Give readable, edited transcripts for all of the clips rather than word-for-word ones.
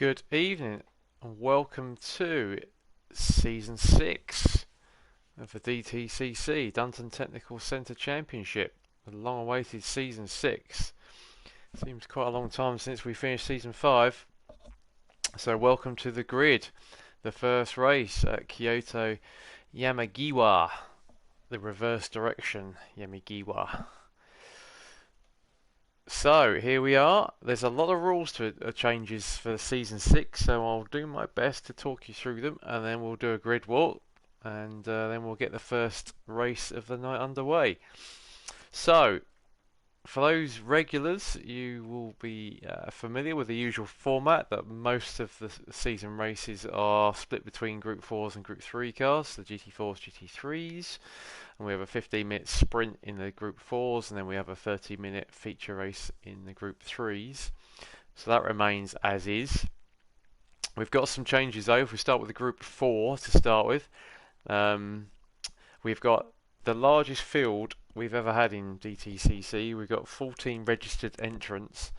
Good evening and welcome to Season 6 of the DTCC Dunton Technical Centre Championship. The long-awaited Season 6. Seems quite a long time since we finished Season 5. So welcome to the grid. The first race at Kyoto Yamagiwa. The reverse direction Yamagiwa. So here we are. There's a lot of rules to changes for season 6, so I'll do my best to talk you through them, and then we'll do a grid walk, and then we'll get the first race of the night underway. So for those regulars, you will be familiar with the usual format that most of the season races are split between Group 4s and Group 3 cars, the GT4s, GT3s. And we have a 15-minute sprint in the Group 4s, and then we have a 30-minute feature race in the Group 3s. So that remains as is. We've got some changes though. If we start with the Group 4 to start with, we've got the largest field we've ever had in DTCC. We've got 14 registered entrants,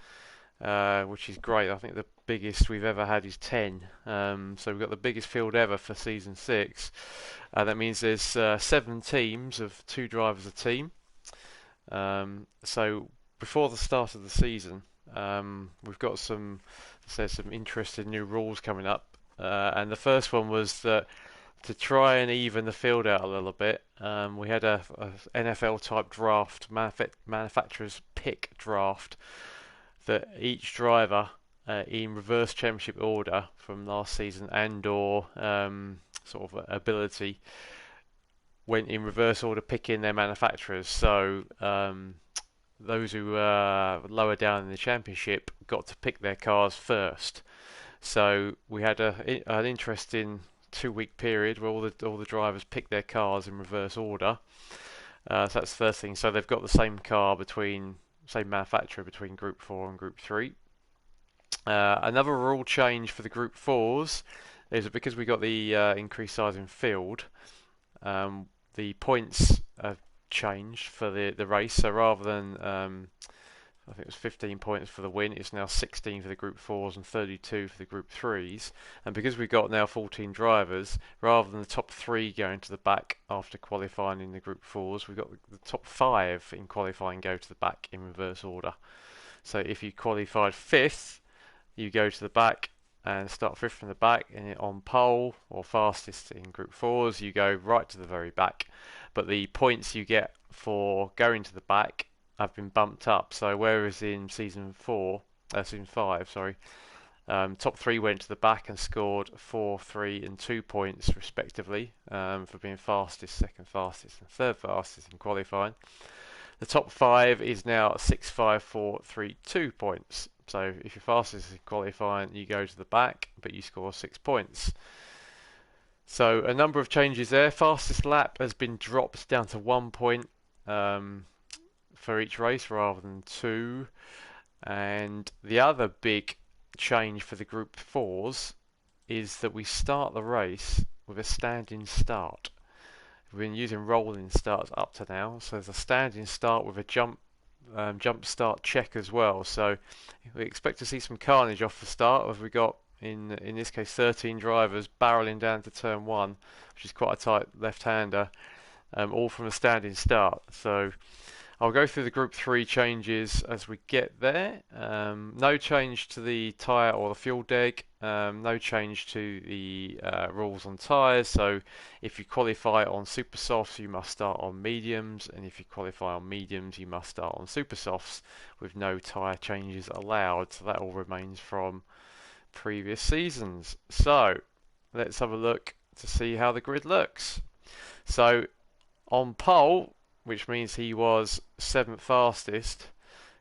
which is great. I think the biggest we've ever had is 10. So we've got the biggest field ever for Season 6. That means there's 7 teams of 2 drivers a team. So before the start of the season, we've got some interesting new rules coming up. And the first one was that to try and even the field out a little bit, we had a NFL type draft, manufacturer's pick draft, that each driver in reverse championship order from last season and or sort of ability went in reverse order picking their manufacturers. So those who were lower down in the championship got to pick their cars first. So we had an interesting 2-week period where all the drivers picked their cars in reverse order. So that's the first thing. So they've got the same car same manufacturer between Group 4 and Group 3. Another rule change for the Group 4s is that because we got the increased size in field, the points have changed for the race. So rather than I think it was 15 points for the win, it's now 16 for the Group 4s and 32 for the Group 3s. And because we've got now 14 drivers, rather than the top 3 going to the back after qualifying in the Group 4s, we've got the top 5 in qualifying go to the back in reverse order. So if you qualified 5th, you go to the back and start 5th from the back, and on pole or fastest in Group 4s, you go right to the very back. But the points you get for going to the back have been bumped up. So whereas in season 5, top 3 went to the back and scored 4, 3 and 2 points respectively for being fastest, second fastest and third fastest in qualifying. The top 5 is now 6, 5, 4, 3, 2 points. So if you're fastest in qualifying, you go to the back, but you score 6 points. So a number of changes there. Fastest lap has been dropped down to 1 point for each race rather than 2. And the other big change for the Group 4s is that we start the race with a standing start. We've been using rolling starts up to now, so there's a standing start with a jump start check as well. So we expect to see some carnage off the start, as we got in this case 13 drivers barreling down to turn 1, which is quite a tight left-hander, all from a standing start. So I'll go through the Group 3 changes as we get there. No change to the tyre or the fuel deg. No change to the rules on tyres. So if you qualify on super softs, you must start on mediums, and if you qualify on mediums, you must start on super softs, with no tyre changes allowed. So that all remains from previous seasons. So let's have a look to see how the grid looks. So on pole, which means he was 7th fastest.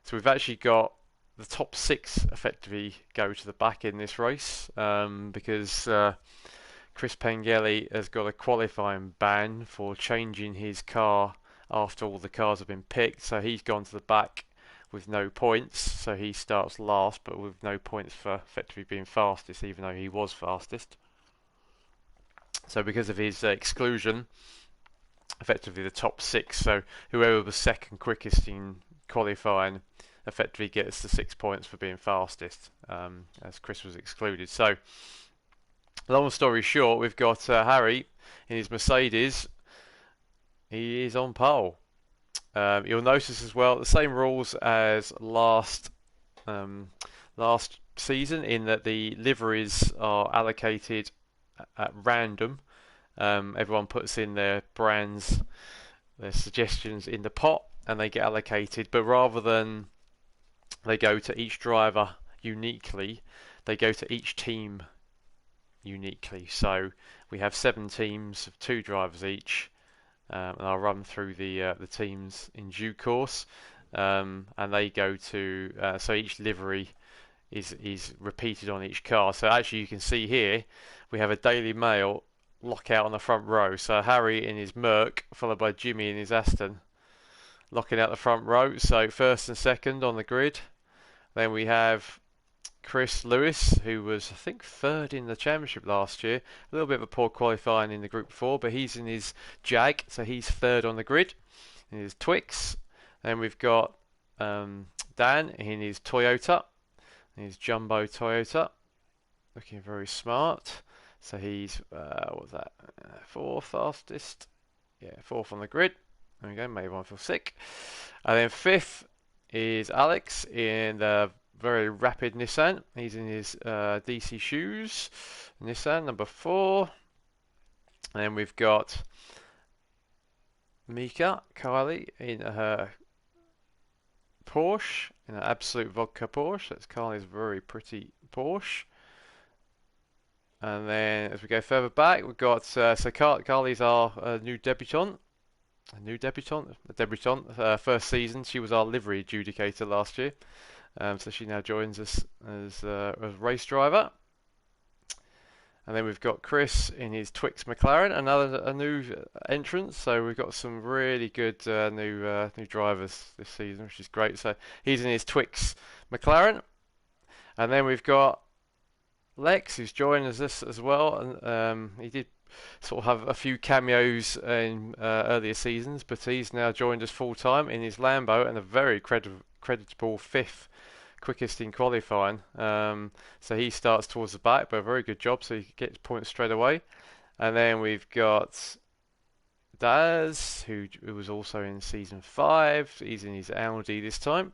So we've actually got the top 6 effectively go to the back in this race, because Chris Pengelly has got a qualifying ban for changing his car after all the cars have been picked. So he's gone to the back with no points. So he starts last, but with no points for effectively being fastest, even though he was fastest. So because of his exclusion, effectively the top 6, so whoever was second quickest in qualifying effectively gets the 6 points for being fastest, as Chris was excluded. So, long story short, we've got Harry in his Mercedes. He is on pole. You'll notice as well the same rules as last season, in that the liveries are allocated at random. Everyone puts in their brands, their suggestions in the pot, and they get allocated. But rather than they go to each driver uniquely, they go to each team uniquely. So we have 7 teams of 2 drivers each, and I'll run through the teams in due course. And they go to so each livery is repeated on each car. So actually, you can see here we have a Daily Mail lockout on the front row. So Harry in his Merc, followed by Jimmy in his Aston, locking out the front row. So first and second on the grid. Then we have Chris Lewis, who was, I think, 3rd in the championship last year. A little bit of a poor qualifying in the Group 4, but he's in his Jag, so he's 3rd on the grid in his Twix. Then we've got Dan in his Toyota, his Jumbo Toyota, looking very smart. So he's, what was that, 4th fastest? Yeah, 4th on the grid. There we go, made one feel sick. And then 5th is Alex in the very rapid Nissan. He's in his DC shoes. Nissan, number 4. And then we've got Kylie, in her Porsche, in an Absolute Vodka Porsche. That's Kylie's very pretty Porsche. And then as we go further back, we've got Kylie's our new debutante. A debutante, first season. She was our livery adjudicator last year, so she now joins us as a race driver. And then we've got Chris in his Twix McLaren, a new entrant. So we've got some really good new drivers this season, which is great. So he's in his Twix McLaren, and then we've got Lex, who's joined us this as well, and he did sort of have a few cameos in earlier seasons, but he's now joined us full time in his Lambo, and a very creditable 5th quickest in qualifying. So he starts towards the back, but a very good job, so he gets points straight away. And then we've got Daz, who was also in season 5. He's in his Audi this time,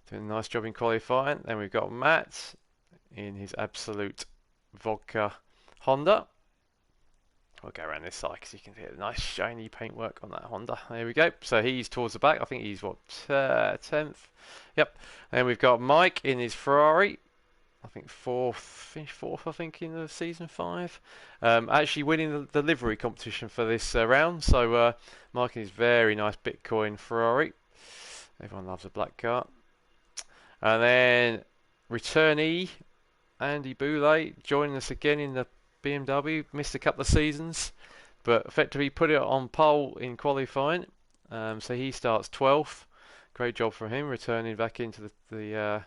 doing a nice job in qualifying. Then we've got Matt in his Absolute Vodka Honda. I'll go around this side because you can see the nice shiny paintwork on that Honda. There we go. So he's towards the back. I think he's 10th. Yep. And then we've got Mike in his Ferrari. I think 4th, finished 4th, I think, in the season 5. Actually winning the livery competition for this round. So Mike in his very nice Bitcoin Ferrari. Everyone loves a black car. And then returnee Andy Boulay joining us again in the BMW. Missed a couple of seasons, but effectively put it on pole in qualifying. So he starts 12th. Great job from him, returning back into the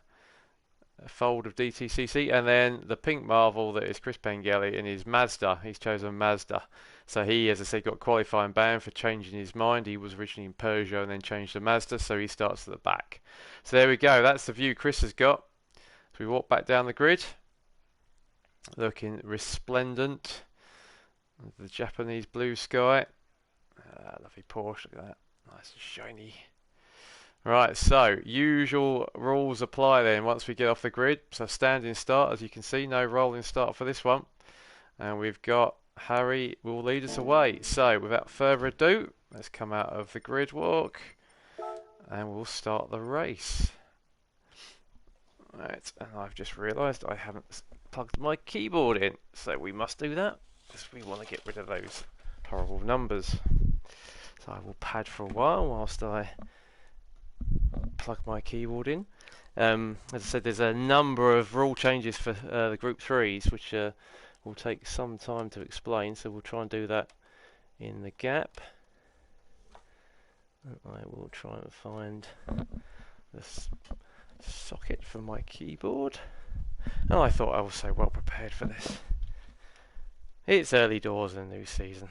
fold of DTCC. And then the pink marvel that is Chris Pengelly in his Mazda. He's chosen Mazda. So he, as I said, got qualifying ban for changing his mind. He was originally in Peugeot and then changed to Mazda, so he starts at the back. So there we go. That's the view Chris has got. So we walk back down the grid, looking resplendent. The Japanese blue sky. Lovely Porsche, look at that. Nice and shiny. Right, so usual rules apply then once we get off the grid. So standing start, as you can see, no rolling start for this one. And we've got Harry will lead us away. So without further ado, let's come out of the grid walk and we'll start the race. Right, and I've just realised I haven't plugged my keyboard in, so we must do that because we want to get rid of those horrible numbers. So I will pad for a while whilst I plug my keyboard in. As I said, there's a number of rule changes for the Group 3s, which will take some time to explain, so we'll try and do that in the gap. I will try and find this socket for my keyboard. And I thought I was so well prepared for this. It's early doors in the new season.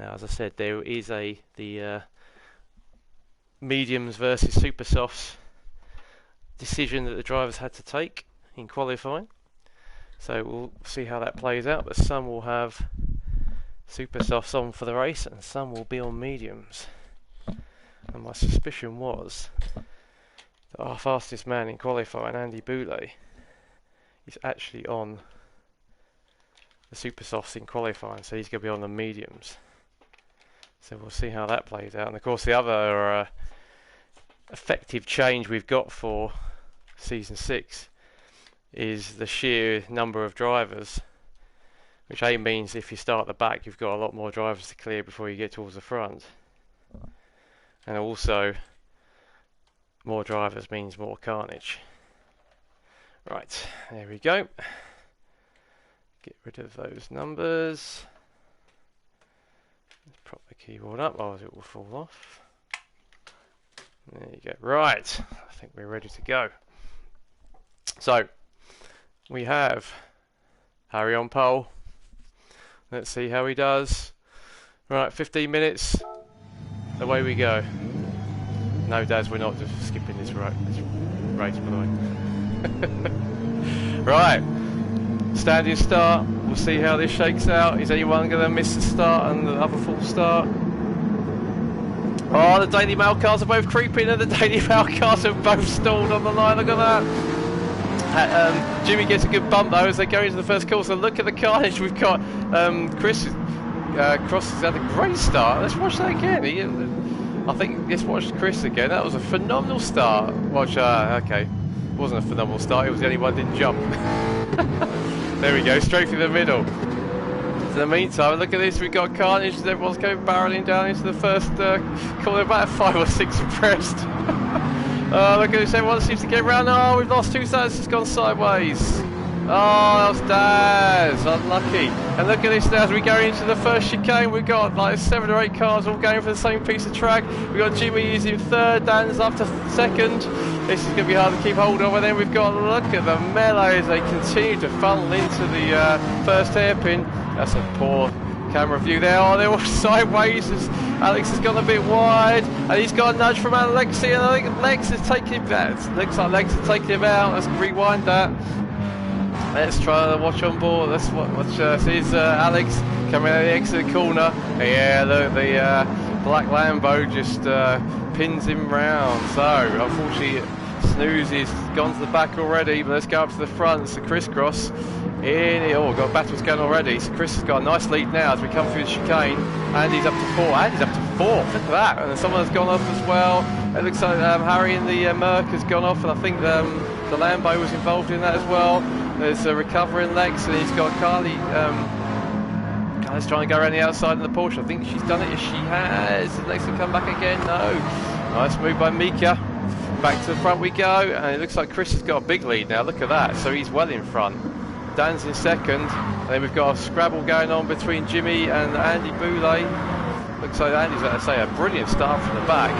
Now, as I said, there is the mediums versus super softs decision that the drivers had to take in qualifying. So we'll see how that plays out, but some will have super softs on for the race and some will be on mediums. And my suspicion was that our fastest man in qualifying, Andy Boulay, is actually on the super softs in qualifying, so he's going to be on the mediums. So we'll see how that plays out. And of course the other effective change we've got for season 6 is the sheer number of drivers, which means if you start at the back you've got a lot more drivers to clear before you get towards the front. And also more drivers means more carnage. Right, there we go. Get rid of those numbers. Let's prop the keyboard up, otherwise it will fall off. There you go. Right, I think we're ready to go. So, we have Harry on pole. Let's see how he does. Right, 15 minutes. Away we go. No, Daz, we're not just skipping this race, by the way. Right, standing start. We'll see how this shakes out. Is anyone going to miss the start and the other full start? Oh, the Daily Mail cars are both creeping and the Daily Mail cars have both stalled on the line. Look at that. Jimmy gets a good bump though as they go into the first course. And look at the carnage we've got. Chris Cross has had a great start. Let's watch that again. I think let's watch Chris again. That was a phenomenal start. Watch. Okay, it wasn't a phenomenal start. It was the only one that didn't jump. There we go, straight through the middle. In the meantime, look at this. We've got carnage. Everyone's going barreling down into the first corner. About 5 or 6 abreast. Look at this. Everyone seems to get around. Oh, we've lost 2 seconds. It's gone sideways. Oh, that was Daz, unlucky. And look at this now, as we go into the first chicane, we've got like 7 or 8 cars all going for the same piece of track. We've got Jimmy is in 3rd, Dan's up to 2nd. This is going to be hard to keep hold of. And then we've got, look at the melee as they continue to funnel into the first hairpin. That's a poor camera view there. Oh, they're all sideways as Alex has gone a bit wide. And he's got a nudge from Alexi, and I think Lex is taking him out. Looks like Lex is taking him out. Let's rewind that. Let's try to watch on board. Let's watch. Here's Alex coming out of the exit corner. Yeah, look, the black Lambo just pins him round. So, unfortunately, Snooze is gone to the back already. But let's go up to the front. It's a crisscross. Oh, got battles going already. So Chris has got a nice lead now as we come through the chicane. Andy's up to 4. Andy's up to 4th. Look at that. And someone has gone off as well. It looks like Harry in the Merc has gone off, and I think the Lambo was involved in that as well. There's a recovering Lex, and he's got Carly. Carly's trying to go around the outside in the Porsche. I think she's done it. Yes, she has. Is Lex will come back again? No. Nice move by Mika. Back to the front we go, and it looks like Chris has got a big lead now. Look at that. So he's well in front. Dan's in 2nd. And then we've got a scrabble going on between Jimmy and Andy Boulay. Looks like Andy's, let's say, a brilliant start from the back.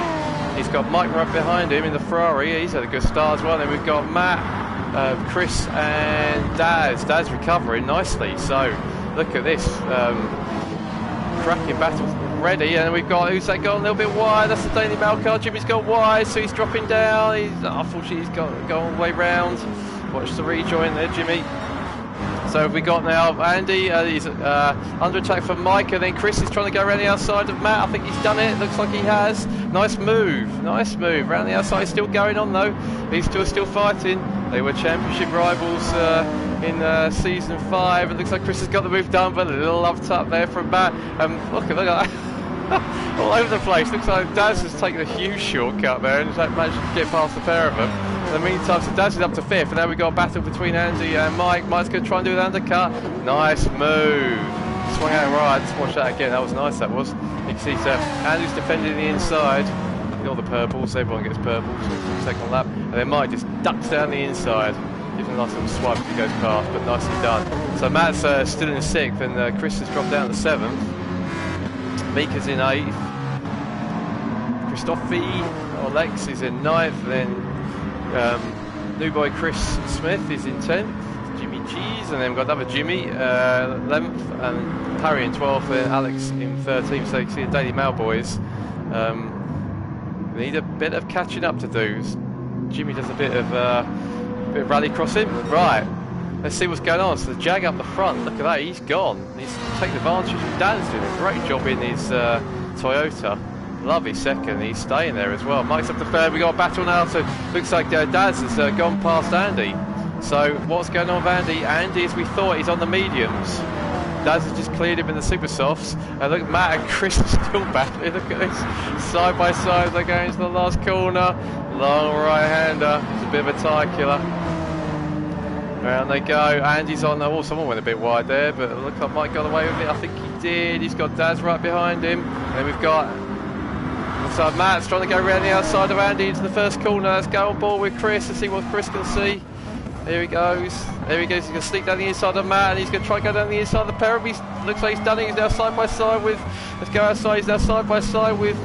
He's got Mike right behind him in the Ferrari. He's had a good start as well. Then we've got Matt, Chris and Daz. Daz recovering nicely. So look at this. Cracking battle ready. And we've got, who's that gone a little bit wide? That's the Daily Mail car. Jimmy's gone wide, so he's dropping down. Unfortunately, he's gone all the way round. Watch the rejoin there, Jimmy. So we got now Andy, he's under attack from Mike, and then Chris is trying to go around the outside of Matt. I think he's done it. Looks like he has. Nice move around the outside. Still going on though. These two are still fighting. They were championship rivals in season 5. It looks like Chris has got the move done, but a little love tap there from Matt. Look at that. All over the place. Looks like Daz has taken a huge shortcut there and has managed to get past the pair of them. In the meantime, so Daz is up to 5th, and now we've got a battle between Andy and Mike. Mike's going to try and do an undercut. Nice move. Swung out right. Let's watch that again. That was nice, that was. You can see Andy's defending the inside. All the purples, everyone gets purples. Second lap. And then Mike just ducks down the inside. Gives him a nice little swipe as he goes past, but nicely done. So Matt's still in 6th, and Chris has dropped down to 7th. Mika's in 8th. Christophe or Lex is in 9th. Then new boy Chris Smith is in 10th. Jimmy G's, and then we've got another Jimmy, 11th, and Harry in 12th, and Alex in 13th. So you can see the Daily Mail boys need a bit of catching up to do. Jimmy does a bit of rally crossing. Right, let's see what's going on. So the Jag up the front, look at that, he's gone. He's taking advantage. Dan's doing a great job in his Toyota. Lovely second, he's staying there as well. Mike's up the third, we got a battle now, so looks like Daz has gone past Andy. So what's going on with Andy? Andy, as we thought, he's on the mediums. Daz has just cleared him in the super softs. And look, Matt and Chris are still battling. Look at this, side by side, they're going to the last corner. Long right-hander, it's a bit of a tire killer. Around they go, Andy's on, oh, someone went a bit wide there, but it looked like Mike got away with it. I think he did. He's got Daz right behind him. And then we've got, so Matt's trying to go around the outside of Andy into the first corner. Let's go on board with Chris and see what Chris can see. Here he goes. There he goes. He's going to sneak down the inside of Matt, and he's going to try and go down the inside of the pair of them. Looks like he's done it. He's now side by side with, let's go outside. He's now side by side with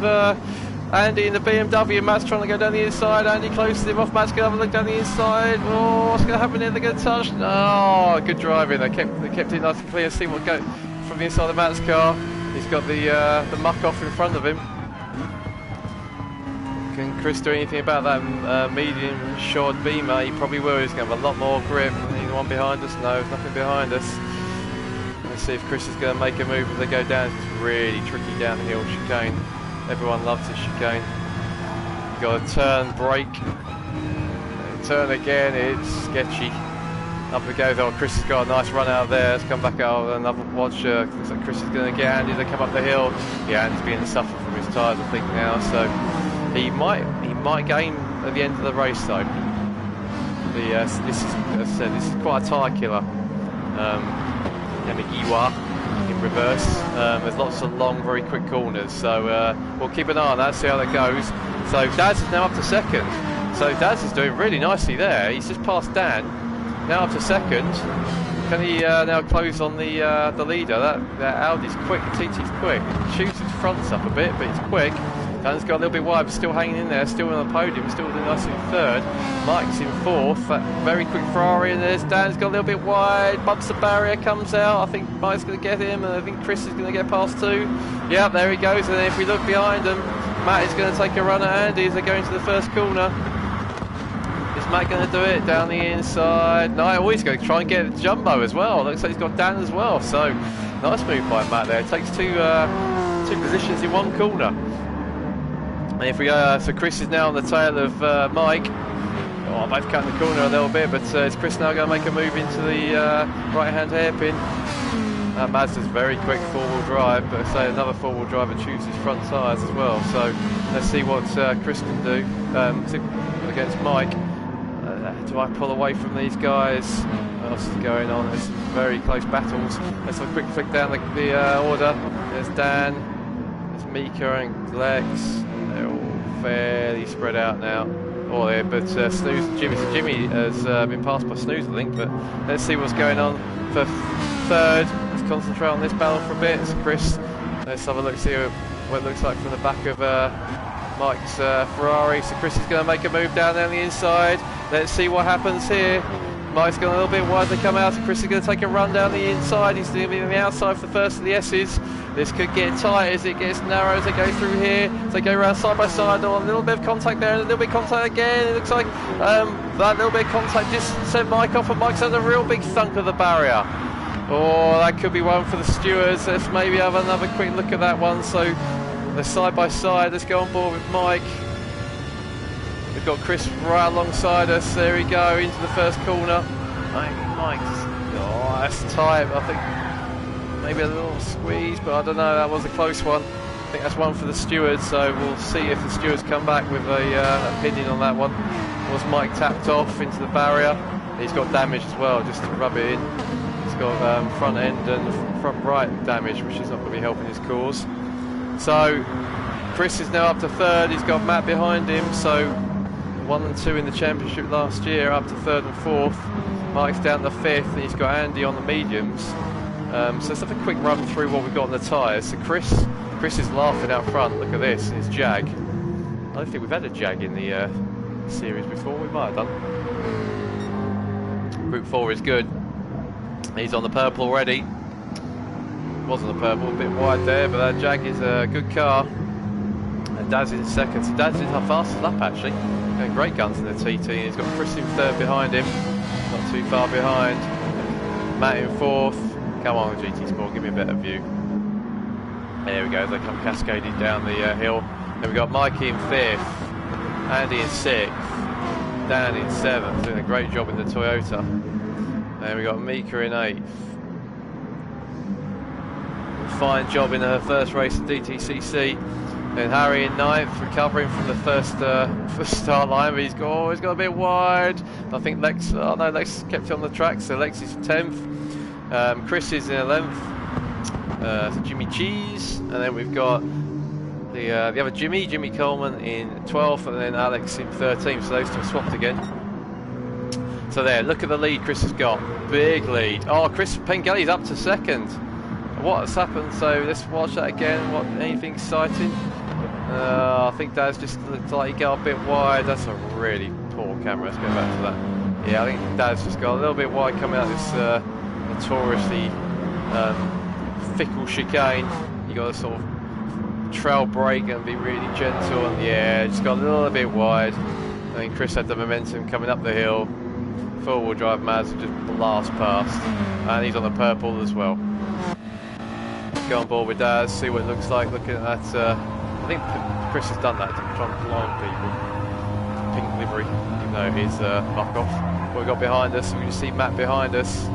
Andy in the BMW. Matt's trying to go down the inside. Andy closes him off. Matt's going to have a look down the inside. Oh, what's going to happen here? They're going to touch. Oh, good driving. They kept it nice and clear. See what goes from the inside of Matt's car. He's got the muck off in front of him. Can Chris do anything about that medium shod Beamer? He probably will. He's going to have a lot more grip than the one behind us. No, there's nothing behind us. Let's see if Chris is going to make a move as they go down. It's really tricky downhill chicane. Everyone loves this chicane. You've got to turn, brake, turn again. It's sketchy. Up it goes. Oh, Chris has got a nice run out of there. Let's come back out with another watch. Looks like Chris is going to get Andy to come up the hill. Yeah, Andy's beginning to suffer from his tyres, I think, now. So he might gain at the end of the race, though. This is, as I said, this is quite a tyre killer. Yamagiwa in reverse. There's lots of long, very quick corners, so we'll keep an eye on that, see how that goes. So Daz is now up to second. So Daz is doing really nicely there. He's just passed Dan. Now up to second. Can he now close on the leader? That Audi's quick, the TT's quick. Shoots his fronts up a bit, but it's quick. Dan's got a little bit wide, but still hanging in there, still on the podium, still doing nicely in third. Mike's in fourth, that very quick Ferrari, and there's Dan's got a little bit wide, bumps the barrier, comes out. I think Mike's going to get him, and I think Chris is going to get past too. Yeah, there he goes, and then if we look behind him, Matt is going to take a run at Andy as they go into the first corner. Is Matt going to do it down the inside? No, he's going to try and get Jumbo as well. Looks like he's got Dan as well, so nice move by Matt there. Takes two positions in one corner. And if we go, so Chris is now on the tail of Mike. Oh, both cutting the corner a little bit, but is Chris now going to make a move into the right-hand hairpin? Mazda's very quick four-wheel drive, but say another four-wheel driver chooses front tyres as well. So let's see what Chris can do against Mike. Do I pull away from these guys? What else is going on? There's some very close battles. Let's have a quick flick down the order. There's Dan, there's Mika and Lex. They're all fairly spread out now. Oh, yeah, but Snooze, Jimmy has been passed by Snooze, I think. But let's see what's going on for third. Let's concentrate on this battle for a bit. It's Chris. Let's have a look, see what it looks like from the back of Mike's Ferrari. So Chris is going to make a move down the inside. Let's see what happens here. Mike's gone a little bit wide to come out, so Chris is going to take a run down the inside. He's doing it on the outside for the first of the S's. This could get tight as it gets narrow as they go through here. So they go around side by side. Oh, a little bit of contact there, and a little bit of contact again. It looks like that little bit of contact just sent Mike off, and Mike's had a real big thunk of the barrier. Oh, that could be one for the stewards. Let's maybe have another quick look at that one. So they're side by side. Let's go on board with Mike. We've got Chris right alongside us. There we go, into the first corner. Mike's, oh, that's tight. I think maybe a little squeeze, but I don't know. That was a close one. I think that's one for the stewards, so we'll see if the stewards come back with a opinion on that one. Was Mike tapped off into the barrier? He's got damage as well, just to rub it in. He's got front end and front right damage, which is not going to be helping his cause. So Chris is now up to third. He's got Matt behind him, so 1 and 2 in the championship last year, up to third and fourth. Mike's down to fifth, and he's got Andy on the mediums. So let's have a quick run through what we've got on the tyres. So Chris is laughing out front. Look at this, his Jag. I don't think we've had a Jag in the series before. We might have done. Group 4 is good. He's on the purple already. Was on the purple, a bit wide there, but that Jag is a good car. And Daz in second. So Daz is our fastest lap actually. Going great guns in the TT. He's got Chris in third behind him. Not too far behind. Matt in fourth. Come on, GT Sport, give me a better view. There we go, they come cascading down the hill. Then we've got Mikey in fifth. Andy in sixth. Dan in seventh. Doing a great job in the Toyota. Then we've got Mika in eighth. Fine job in her first race at DTCC. Then Harry in ninth, recovering from the first start line, but he's got a bit wide. I think Lex, oh no, Lex kept it on the track, so Lex is 10th. Chris is in 11th. So Jimmy Cheese, and then we've got the other Jimmy Coleman in 12th, and then Alex in 13th. So those two have swapped again. So there, look at the lead Chris has got. Big lead. Oh, Chris Pengelly's up to second. What has happened? So let's watch that again. Anything exciting? I think Dad's just looked like he got a bit wide. That's a really poor camera. Let's go back to that. Yeah, I think Dad's just got a little bit wide coming out this notoriously fickle chicane. You got to sort of trail brake and be really gentle. And yeah, just got a little bit wide. I think Chris had the momentum coming up the hill. Four-wheel drive Mazda just blast past, and he's on the purple as well. Go on board with Daz, see what it looks like. Looking at that, I think Chris has done that to try and blind people. Pink livery, even though he's fuck off. What we got behind us, we can see Matt behind us.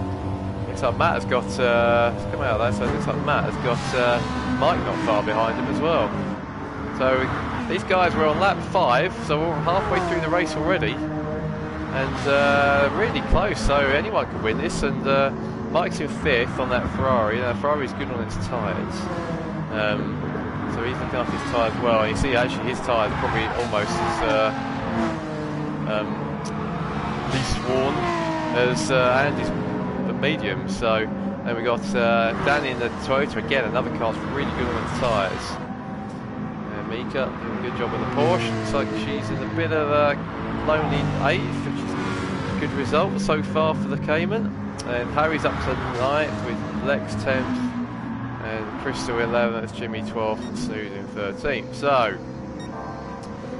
Looks like Matt has got, come out of that, so it looks like Matt has got Mike not far behind him as well. So these guys were on lap 5, so we're halfway through the race already. And really close, so anyone could win this. And Mike's in 5th on that Ferrari. Now Ferrari's good on its tyres, so he's looking after his tyres well. You see actually his tyres probably almost as least worn as Andy's the medium. So then we got Danny in the Toyota again, another car's really good on its tyres. And Mika doing a good job with the Porsche. Looks like she's in a bit of a lonely 8th, which is a good result so far for the Cayman. And Harry's up to 9th with Lex 10th, and Crystal 11th, Jimmy 12th, and Susan 13th. So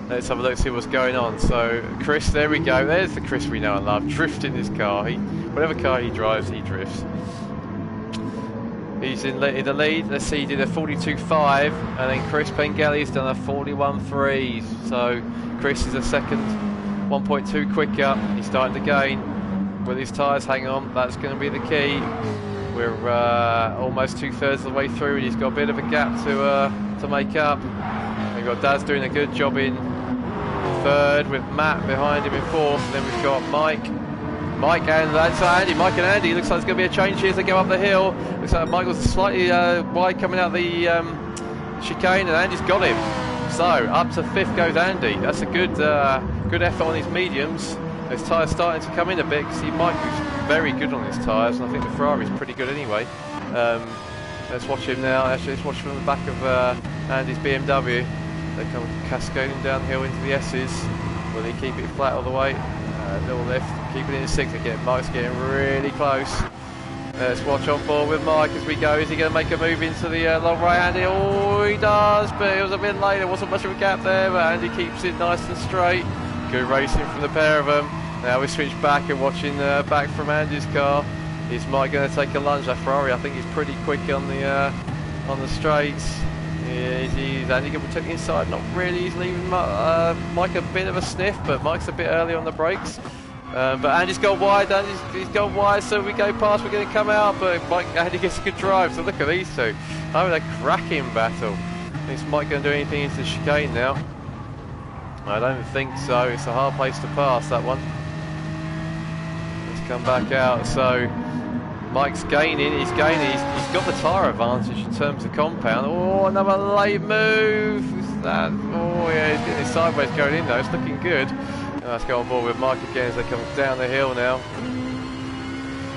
let's have a look, see what's going on. So Chris, there we go. There's the Chris we know and love, drifting this car. Whatever car he drives, he drifts. He's in the lead. Let's see, he did a 42.5, and then Chris Pengelly's done a 41.3. So Chris is a second, 1.2 quicker. He's starting to gain. Will his tyres hang on? That's going to be the key. We're almost 2/3 of the way through, and he's got a bit of a gap to make up. We've got Daz doing a good job in 3rd, with Matt behind him in 4th. And then we've got Mike and that's Andy. Mike and Andy. Looks like there's going to be a change here as they go up the hill. Looks like Michael's slightly wide coming out the chicane, and Andy's got him. So up to 5th goes Andy. That's a good effort on his mediums. His tyres starting to come in a bit. See, Mike is very good on his tyres, and I think the Ferrari's pretty good anyway. Let's watch him now. Actually, let's watch from the back of Andy's BMW. They come cascading downhill into the S's. Will he keep it flat all the way? Little lift, keep it in 6th again. Mike's getting really close. Let's watch on board with Mike as we go. Is he going to make a move into the long right, Andy? Oh, he does, but it was a bit late. There wasn't much of a gap there, but Andy keeps it nice and straight. Good racing from the pair of them. Now we switch back and watching back from Andy's car. Is Mike going to take a lunge? That Ferrari, I think, is pretty quick on the straights. Is Andy going to protect the inside? Not really. He's leaving Mike a bit of a sniff, but Mike's a bit early on the brakes. But Andy's gone wide. He's gone wide, so we go past. We're going to come out, but Andy gets a good drive. So look at these two having a cracking battle. Is Mike going to do anything into the chicane now? I don't think so. It's a hard place to pass, that one. Let's come back out. So Mike's gaining. He's gaining. He's got the tyre advantage in terms of compound. Oh, another late move. Is that? Oh yeah, he's getting his sideways going in though. It's looking good. Let's go on board with Mike again as they come down the hill now.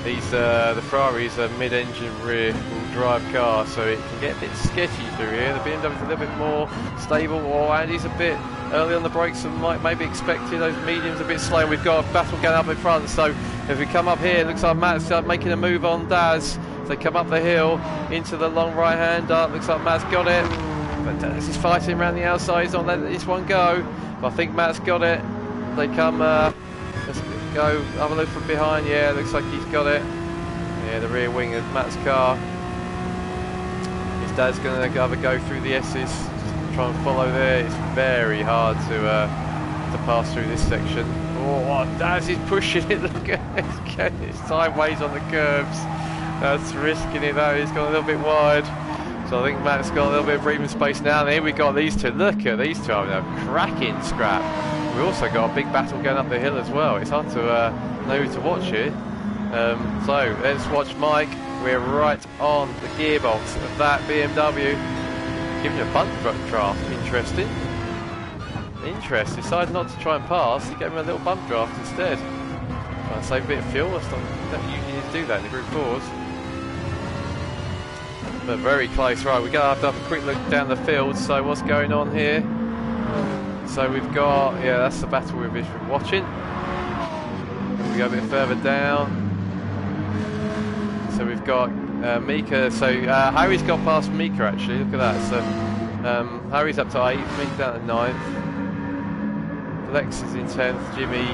These the Ferrari's a mid-engine rear-wheel drive car, so it can get a bit sketchy through here. The BMW's a little bit more stable. Oh, Andy's a bit early on the brakes and maybe expected. Those mediums a bit slow. We've got a battle going up in front, so If we come up here, it looks like Matt's making a move on Daz. So they come up the hill into the long right hander. Looks like Matt's got it. But Daz is fighting around the outside. He's not letting this one go. But I think Matt's got it. They come, let's go, have a look from behind. Yeah, looks like he's got it. Yeah, the rear wing of Matt's car. His dad's going to have a go through the S's. Just try and follow there. It's very hard to pass through this section. Oh, Daz is pushing it. Look at it. It's sideways on the curves. That's risking it though. He's gone a little bit wide. So I think Matt's got a little bit of breathing space now. And here we got these two. Look at these two having a cracking scrap. We also got a big battle going up the hill as well. It's hard to know who to watch here. So let's watch Mike. We're right on the gearbox of that BMW. Giving you a bump draft. Interesting. Decided not to try and pass. He gave him a little bump draft instead. Trying to save a bit of fuel. Don't usually do that in the Group 4s. But very close. Right, we're going to have a quick look down the field. So what's going on here? So we've got, yeah, that's the battle we've been watching. We go a bit further down. So we've got Mika. So Harry's got past Mika actually. Look at that. So Harry's up to 8th, Mika down to 9th. Lex is in 10th, Jimmy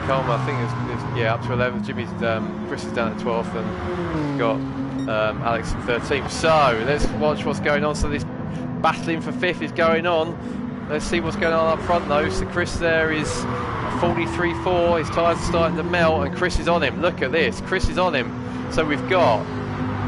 Coleman I think is yeah, up to 11th. Chris is down at 12th, and we've got Alex in 13th. So let's watch what's going on. So this battling for 5th is going on. Let's see what's going on up front though. So Chris there is 43.4, his tyres are starting to melt and Chris is on him. Look at this, Chris is on him. So we've got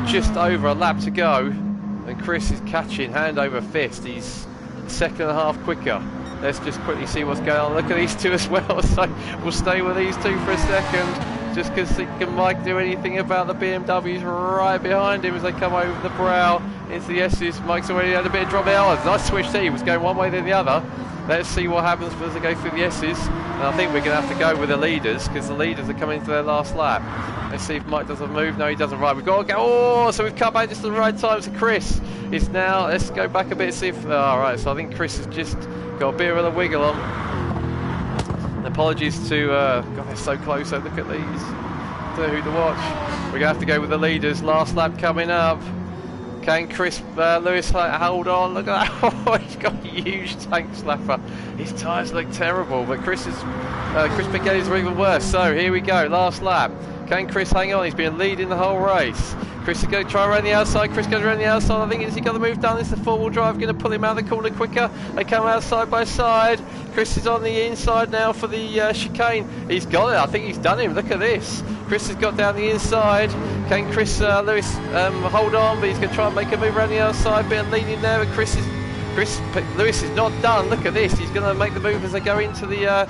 just over a lap to go and Chris is catching hand over fist. He's a second and a half quicker. Let's just quickly see what's going on. Look at these two as well. So we'll stay with these two for a second, just because can Mike do anything about the BMWs right behind him as they come over the brow into the S's. Mike's already had a bit of drop out. Nice switch there. He was going one way then the other. Let's see what happens as they go through the S's. And I think we're going to have to go with the leaders because the leaders are coming to their last lap. Let's see if Mike does a move. No, he doesn't. Right, we've got to go. Oh, so we've come back just at the right time. So Chris is now. Let's go back a bit. See if. All right. So I think Chris has just got a bit of a wiggle on. And apologies to. God, they're so close. So look at these. Don't know who to watch. We're going to have to go with the leaders. Last lap coming up. Can Chris Lewis hold on? Look at that. Oh, he's got a huge tank slapper. His tyres look terrible, but Chris Piquetti's are even worse. So here we go. Last lap. Can Chris hang on? He's been leading the whole race. Chris is going to try around the outside. Chris goes around the outside. I think he's got the move done. It's the four-wheel drive going to pull him out of the corner quicker. They come out side by side. Chris is on the inside now for the chicane. He's got it. I think he's done him. Look at this. Chris has got down the inside. Can Chris Lewis hold on? But he's going to try and make a move around the outside. Bit of leading there. But Lewis is not done. Look at this. He's going to make the move as they go into the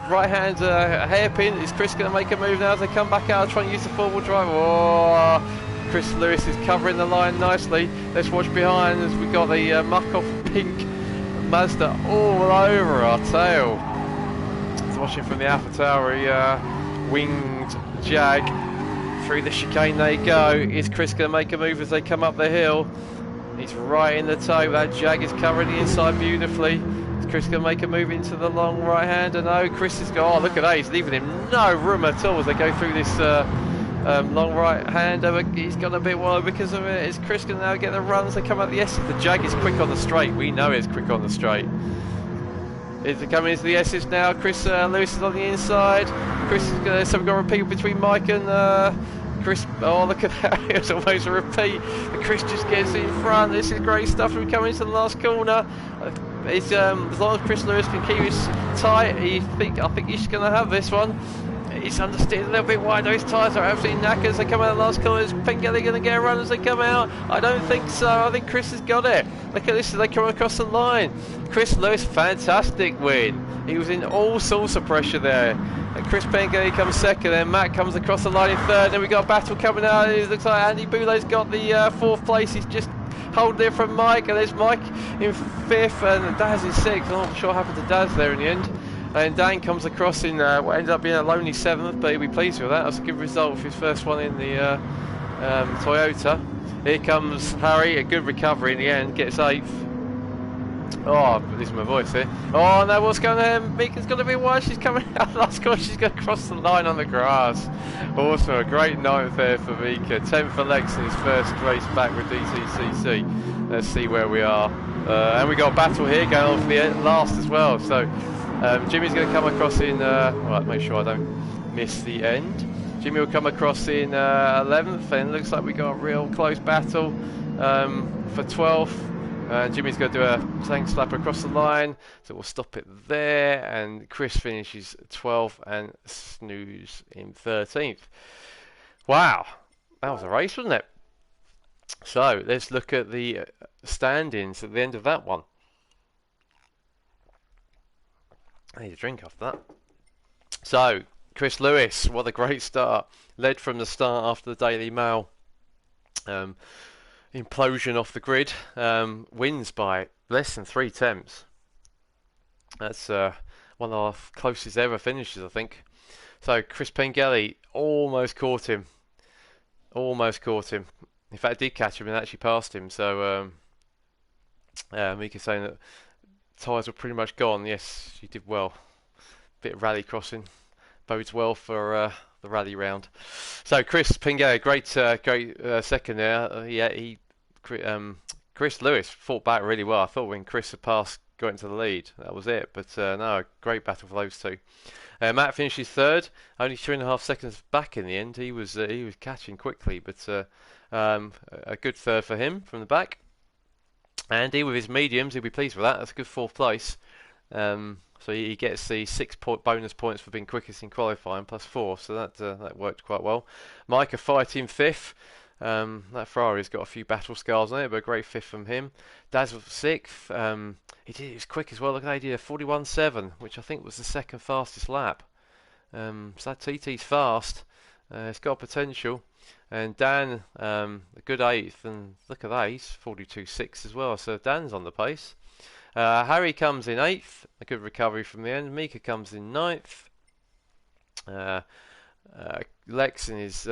right hand hairpin. Is Chris going to make a move now as they come back out and try and use the four-wheel drive? Oh, Chris Lewis is covering the line nicely. Let's watch behind as we've got the muck-off pink Mazda all over our tail. So watching from the AlphaTauri winged Jag through the chicane they go. Is Chris going to make a move as they come up the hill? He's right in the toe. That Jag is covering the inside beautifully. Chris can make a move into the long right hander. No, Chris is going. Oh, look at that! He's leaving him no room at all as they go through this long right hander. He's gone a bit wild because of it. Is Chris going to now get the runs? They come up the S's. The Jag is quick on the straight. We know it's quick on the straight. Is it coming into the S's now? Chris Lewis is on the inside. Chris is going to. So we've got a repeat between Mike and Chris. Oh, look at that! It was almost a repeat. But Chris just gets in front. This is great stuff. We come into the last corner. It's, as long as Chris Lewis can keep his tight, I think he's going to have this one. He's understeered a little bit wide. Those tyres are absolutely knackered. They come out of the last corner. Is Piquetti going to get a run as they come out? I don't think so. I think Chris has got it. Look at this as they come across the line. Chris Lewis, fantastic win. He was in all sorts of pressure there. And Chris Piquetti comes second. Then Matt comes across the line in third. Then we've got a battle coming out. It looks like Andy Boulet's got the fourth place. He's just hold there from Mike, and there's Mike in fifth and Daz in sixth. I'm not sure what happened to Daz there in the end. And Dan comes across in what ended up being a lonely seventh, but he'll be pleased with that. That's a good result for his first one in the Toyota. Here comes Harry, a good recovery in the end, gets eighth. Oh, losing my voice here. Oh no, what's going on? Mika's going to be wide. She's coming out. Last call, she's going to cross the line on the grass. Awesome, a great ninth there for Mika. 10th for Lex in his first race back with DTCC. Let's see where we are. And we got a battle here going on for the last as well. So Jimmy's going to come across in. Right, make sure I don't miss the end. Jimmy will come across in 11th, and looks like we got a real close battle for 12th. Jimmy's going to do a tank slap across the line, so we'll stop it there. And Chris finishes 12th and Snooze in 13th. Wow, that was a race, wasn't it? So let's look at the standings at the end of that one. I need a drink after that. So Chris Lewis, what a great start. Led from the start after the Daily Mail implosion off the grid. Wins by less than 3 attempts. That's one of our closest ever finishes, I think. So Chris Pengelly almost caught him. Almost caught him. In fact, did catch him and actually passed him. So Mika saying that tyres were pretty much gone. Yes, you did well. Bit of rally crossing. Bodes well for the rally round. So Chris Pengelly, great second there. Chris Lewis fought back really well. I thought when Chris had passed, got into the lead, that was it. But no, great battle for those two. Matt finishes third, only 2.5 seconds back in the end. He was catching quickly, but a good third for him from the back. Andy with his mediums, he'll be pleased with that. That's a good 4th place. So he gets the 6 bonus points for being quickest in qualifying plus 4. So that worked quite well. Micah fighting 5th. That Ferrari's got a few battle scars on it, but a great 5th from him. Daz was 6th. He was quick as well. Look at that, he did a 41.7, which I think was the 2nd fastest lap. So that TT's fast. It's got potential. And Dan, a good 8th, and look at that, he's 42.6 as well. So Dan's on the pace. Harry comes in 8th, a good recovery from the end. Mika comes in 9th. Lex in his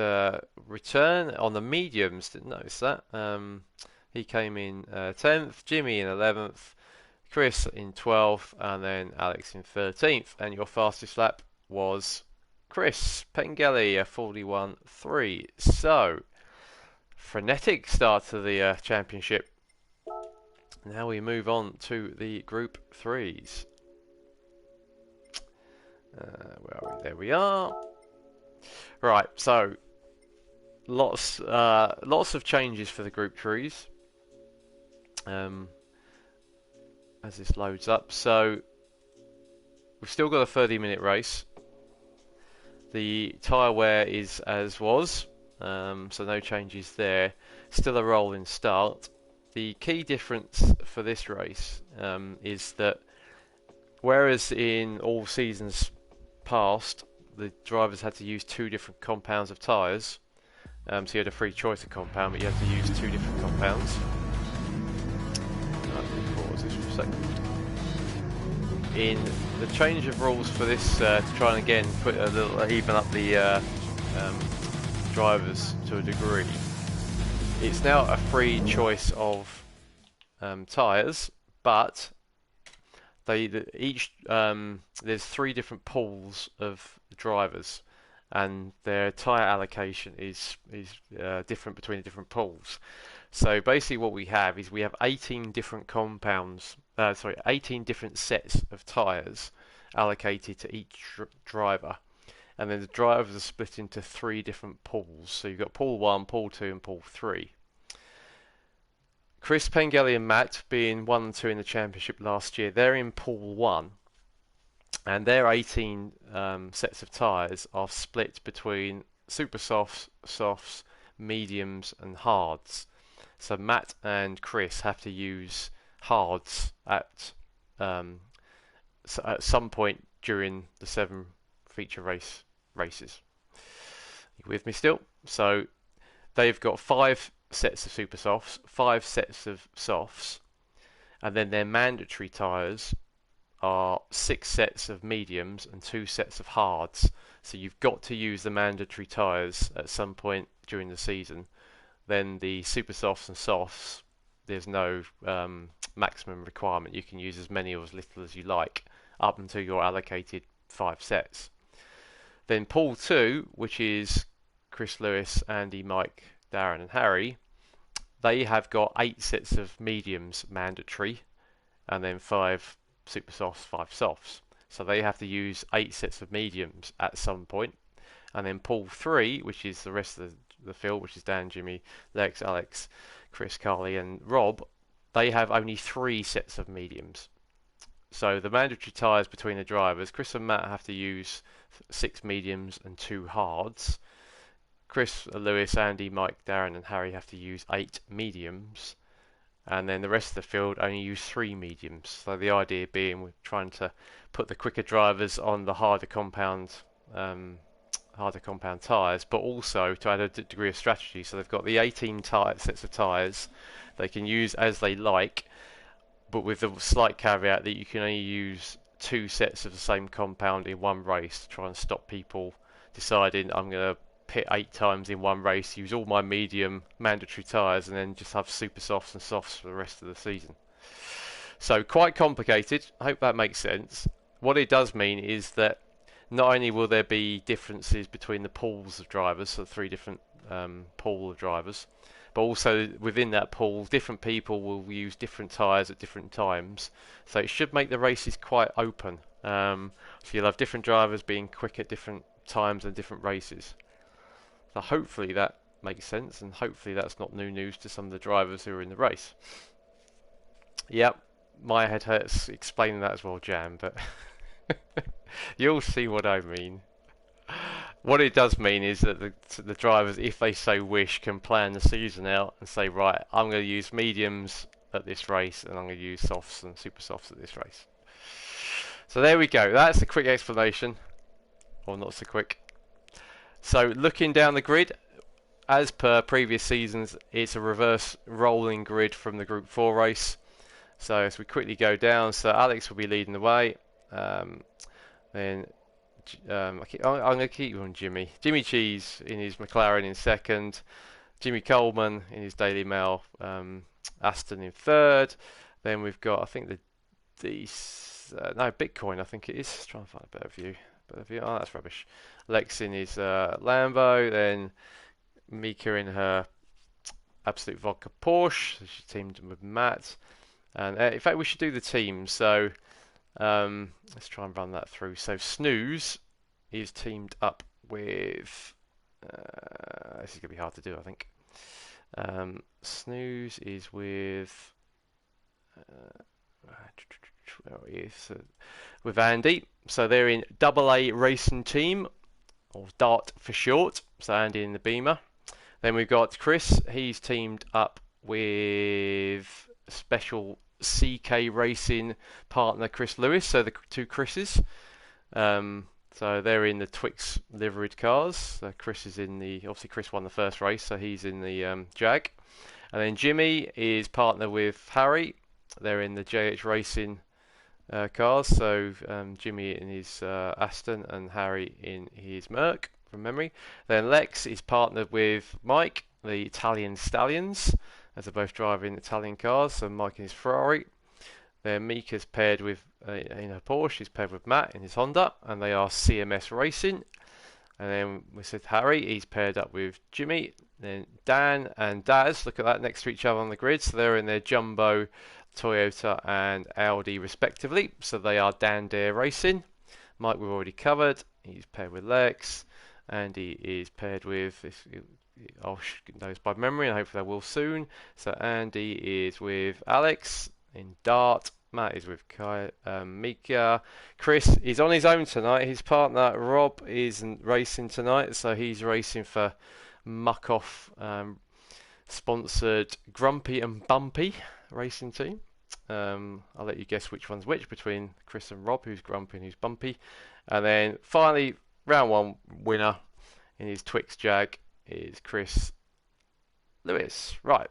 return on the mediums, didn't notice that. He came in 10th, Jimmy in 11th, Chris in 12th, and then Alex in 13th. And your fastest lap was Chris Pengelly, a 41.3. So, frenetic start to the championship. Now we move on to the Group 3s. Where are we? There we are. Right, so lots of changes for the Group 3s as this loads up. So we've still got a 30-minute race. The tyre wear is as was, so no changes there. Still a rolling start. The key difference for this race is that whereas in all seasons past the drivers had to use 2 different compounds of tyres, so you had a free choice of compound, but you had to use 2 different compounds. Pause this for a second. In the change of rules for this, to try and again put a little even up the drivers to a degree, it's now a free choice of tyres, but there's 3 different pools of drivers, and their tyre allocation is different between the different pools. So basically what we have is 18 different compounds, 18 different sets of tyres allocated to each driver, and then the drivers are split into 3 different pools. So you've got pool 1, pool 2 and pool 3. Chris Pengelly and Matt, being 1 and 2 in the championship last year, they're in pool 1, and their 18 sets of tyres are split between super softs, softs, mediums and hards. So Matt and Chris have to use hards at some point during the 7 feature races. You with me still? So they've got 5 sets of super softs, 5 sets of softs, and then their mandatory tyres are 6 sets of mediums and 2 sets of hards. So you've got to use the mandatory tyres at some point during the season. Then the super softs and softs there's no maximum requirement. You can use as many or as little as you like up until you're allocated 5 sets. Then pool 2, which is Chris Lewis, Andy, Mike, Darren and Harry, they have got 8 sets of mediums mandatory, and then 5 super softs, 5 softs. So they have to use 8 sets of mediums at some point. And then pool 3, which is the rest of the field, which is Dan, Jimmy, Lex, Alex, Chris, Carly and Rob, they have only 3 sets of mediums. So the mandatory tyres between the drivers, Chris and Matt have to use 6 mediums and 2 hards. Chris, Lewis, Andy, Mike, Darren and Harry have to use 8 mediums, and then the rest of the field only use 3 mediums. So the idea being we're trying to put the quicker drivers on the harder compound tyres, but also to add a degree of strategy. So they've got the 18 sets of tyres they can use as they like, but with the slight caveat that you can only use 2 sets of the same compound in one race to try and stop people deciding I'm going to pit 8 times in one race, use all my medium mandatory tyres, and then just have super softs and softs for the rest of the season. So quite complicated. I hope that makes sense. What it does mean is that not only will there be differences between the pools of drivers, so 3 different pool of drivers, but also within that pool, different people will use different tyres at different times. So it should make the races quite open. So you'll have different drivers being quick at different times and different races. So hopefully that makes sense, and hopefully that's not new news to some of the drivers who are in the race. Yep, my head hurts explaining that as well, Jan, but you'll see what I mean. What it does mean is that the drivers, if they so wish, can plan the season out and say, right, I'm going to use mediums at this race, and I'm going to use softs and super softs at this race. So there we go. That's a quick explanation, or not so quick. So looking down the grid, as per previous seasons, it's a reverse rolling grid from the Group 4 race. So as we quickly go down, so Alex will be leading the way. Then I'm going to keep on Jimmy. Jimmy Cheese in his McLaren in second. Jimmy Coleman in his Daily Mail Aston in third. Then we've got, I think, no, Bitcoin, I think it is. Let's try and find a better view. Oh, that's rubbish. Lex in his Lambo. Then Mika in her Absolute Vodka Porsche. So she teamed with Matt. And in fact, we should do the teams. So let's try and run that through. So Snooze is teamed up with. This is going to be hard to do, I think. Snooze is with. With Andy. So they're in AA Racing Team, or DART for short. So Andy in the Beamer. Then we've got Chris. He's teamed up with Special CK Racing partner Chris Lewis. So the 2 Chris's. So they're in the Twix liveried cars. So Chris is in the, obviously Chris won the first race, so he's in the Jag. And then Jimmy is partner with Harry. They're in the JH Racing cars. So Jimmy in his Aston and Harry in his Merc, from memory. Then Lex is partnered with Mike, the Italian Stallions, as they're both driving Italian cars. So Mike in his Ferrari. Then Mika's paired with, in her Porsche, she's paired with Matt in his Honda, and they are CMS Racing. And then we said Harry, he's paired up with Jimmy. Then Dan and Daz, look at that, next to each other on the grid. So they're in their Jumbo, Toyota and Audi respectively. So they are Dan Dare Racing. Mike we've already covered, he's paired with Lex. Andy is paired with, I'll get those by memory and hopefully I will soon. So Andy is with Alex in Dart. Matt is with Mika. Chris is on his own tonight. His partner Rob isn't racing tonight, so he's racing for Muck-Off sponsored Grumpy and Bumpy Racing Team. I'll let you guess which one's which between Chris and Rob, who's Grumpy and who's Bumpy. And then finally, round 1 winner in his Twix Jag is Chris Lewis. Right,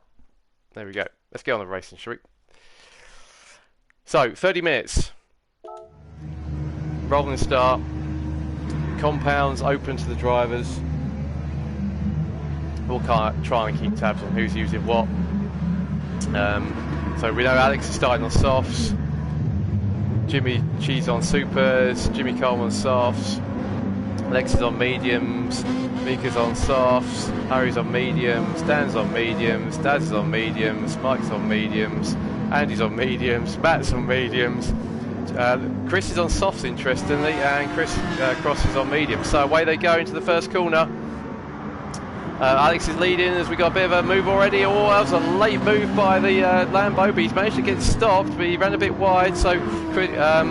there we go. Let's get on the racing, shall we? So, 30 minutes. Rolling start. Compounds open to the drivers. We'll try and keep tabs on who's using what. So we know Alex is starting on softs, Jimmy Cheese on supers, Jimmy Cole on softs, Lex is on mediums, Mika's on softs, Harry's on mediums, Dan's on mediums, Dad's on mediums, Mike's on mediums, Andy's on mediums, Matt's on mediums, Chris is on softs interestingly, and Chris Cross is on mediums. So away they go into the first corner. Alex is leading as we got a bit of a move already. Oh, that was a late move by the Lambo, but he's managed to get stopped, but he ran a bit wide. So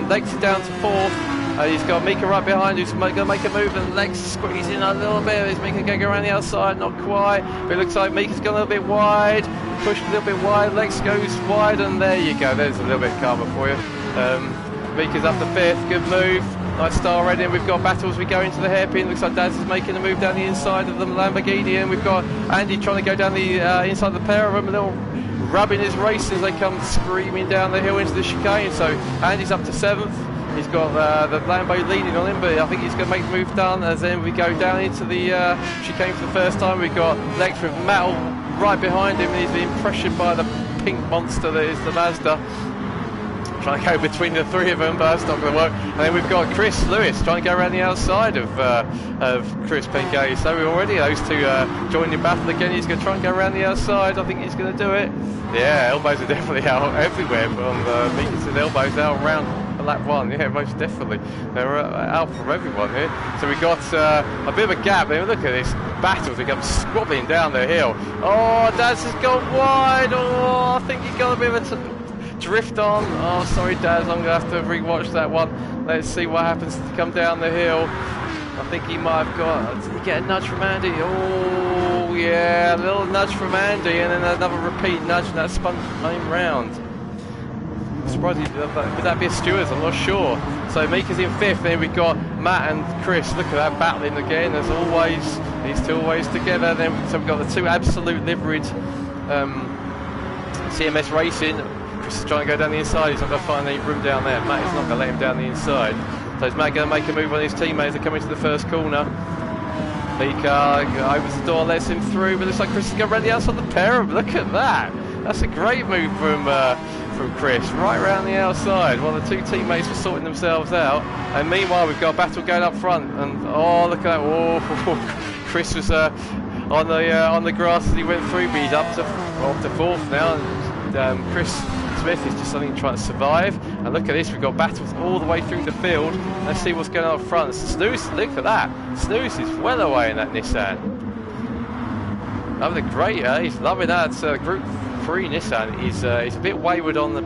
Lex is down to fourth. He's got Mika right behind who's going to make a move, and Lex squeezing a little bit. Is Mika going to go around the outside? Not quite, but it looks like Mika's gone a little bit wide, pushed a little bit wide. Lex goes wide, and there you go. There's a little bit calmer for you. Mika's up to fifth. Good move. Nice start already, and we've got battles. We go into the hairpin. Looks like Daz is making a move down the inside of the Lamborghini, and we've got Andy trying to go down the inside of the pair of them. A little rubbing his race as they come screaming down the hill into the chicane. So Andy's up to seventh. He's got the Lambo leading on him, but I think he's going to make the move done. As then we go down into the chicane for the first time. We've got Lex with Metal right behind him. He's being pressured by the pink monster that is the Mazda. Trying to go between the three of them, but that's not going to work. And then we've got Chris Lewis trying to go around the outside of Chris Pengay. So we're already those two joining in battle again. He's going to try and go around the outside. I think he's going to do it. Yeah, elbows are definitely out everywhere on Meekins and elbows out around lap one. Yeah, most definitely. They're out from everyone here. So we've got a bit of a gap. Look at this battle. They come squabbling down the hill. Oh, Daz has gone wide. Oh, I think he got a bit of a drift on. Oh, sorry Daz, I'm going to have to re-watch that one. Let's see what happens to come down the hill. I think he might have got... Did he get a nudge from Andy? Oh, yeah, a little nudge from Andy, and then another repeat nudge, and that spun him round. I'm surprised would that be a Stewards? I'm not sure. So Mika's in fifth, then we've got Matt and Chris. Look at that battling again, as always. These two always together. Then so we've got the two absolute liveried CMS Racing. Chris is trying to go down the inside. He's not going to find any room down there. Matt is not going to let him down the inside. So is Matt going to make a move on his teammates? They're coming to the first corner. Mika opens the door, lets him through, but it looks like Chris is going around the outside of the pair of them. Look at that. That's a great move from Chris, right around the outside, while the two teammates were sorting themselves out. And meanwhile, we've got a battle going up front. And oh, look at that! Oh, Chris was on the grass as he went through, but he's up to fourth now. And Chris Smith is just something trying to survive. And look at this, we've got battles all the way through the field. Let's see what's going on up front. Snooze, look at that! Snooze is well away in that Nissan. Having a great, he's loving that Group 3 Nissan. Is a bit wayward on the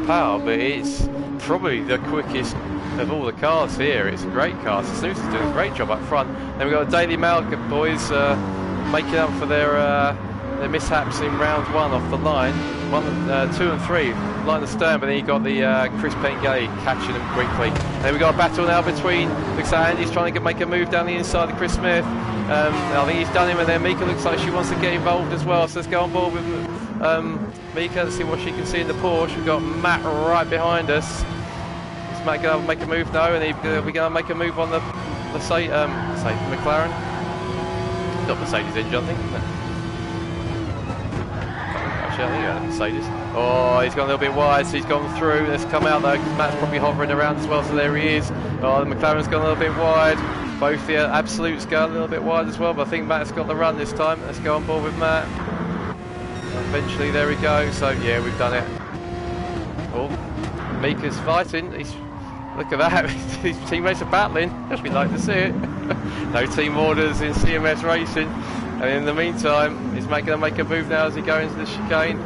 power, but it's probably the quickest of all the cars here. It's a great car. So Snooze is doing a great job up front. Then we've got the Daily Mail boys making up for their mishaps in round one off the line. 1, 2 and 3 line the stern, but then you got the Chris Pengay catching them quickly. And then we got a battle now between, looks like Andy's trying to make a move down the inside of Chris Smith. I think he's done him, and then Mika looks like she wants to get involved as well. So let's go on board with Mika and see what she can see in the Porsche. We've got Matt right behind us. Is Matt going to make a move? No, and we're going to make a move on the McLaren. Got Mercedes engine, I think, isn't it? Actually, I think I had a Mercedes. Oh, he's gone a little bit wide, so he's gone through. Let's come out though, because Matt's probably hovering around as well, so there he is. Oh, the McLaren's gone a little bit wide. Both the Absolutes go a little bit wide as well, but I think Matt's got the run this time. Let's go on board with Matt. Eventually, there we go. So yeah, we've done it. Oh, Mika's fighting. Look at that. His teammates are battling. We'd like to see it. No team orders in CMS Racing. And in the meantime, he's going to make a move now as he goes into the chicane.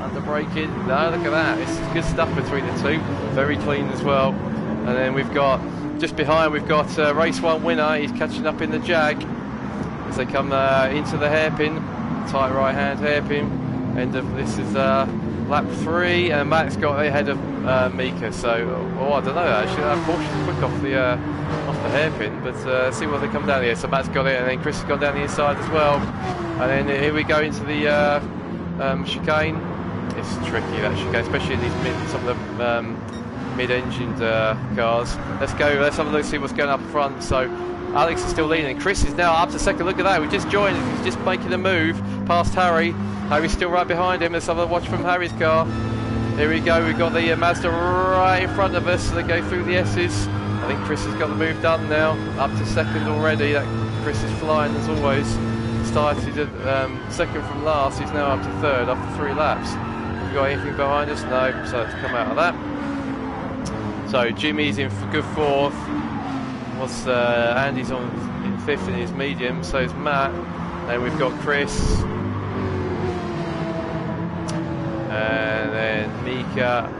Under braking. No, look at that. It's good stuff between the two. Very clean as well. And then we've got, just behind, we've got race one winner. He's catching up in the Jag as they come into the hairpin. Tight right hand hairpin. End of this is lap 3, and Matt's got ahead of Mika. So, I don't know actually. That Porsche's quick off the hairpin, but see what they come down here. So Matt's got it, and then Chris has gone down the inside as well. And then here we go into the chicane. It's tricky, that chicane, especially in these some of the mid-engined cars. Let's go, let's have a look, see what's going up front. So Alex is still leading. Chris is now up to second. Look at that, we just joined. He's just making a move past Harry. Harry's still right behind him. Let's have a watch from Harry's car. Here we go, we've got the Mazda right in front of us. They go through the S's. I think Chris has got the move done now. Up to second already. Chris is flying as always. Started at second from last. He's now up to third after 3 laps. Have we got anything behind us? No, so let's come out of that. So Jimmy's in good fourth. Andy's in fifth in his medium. So is Matt. Then we've got Chris. And then Mika.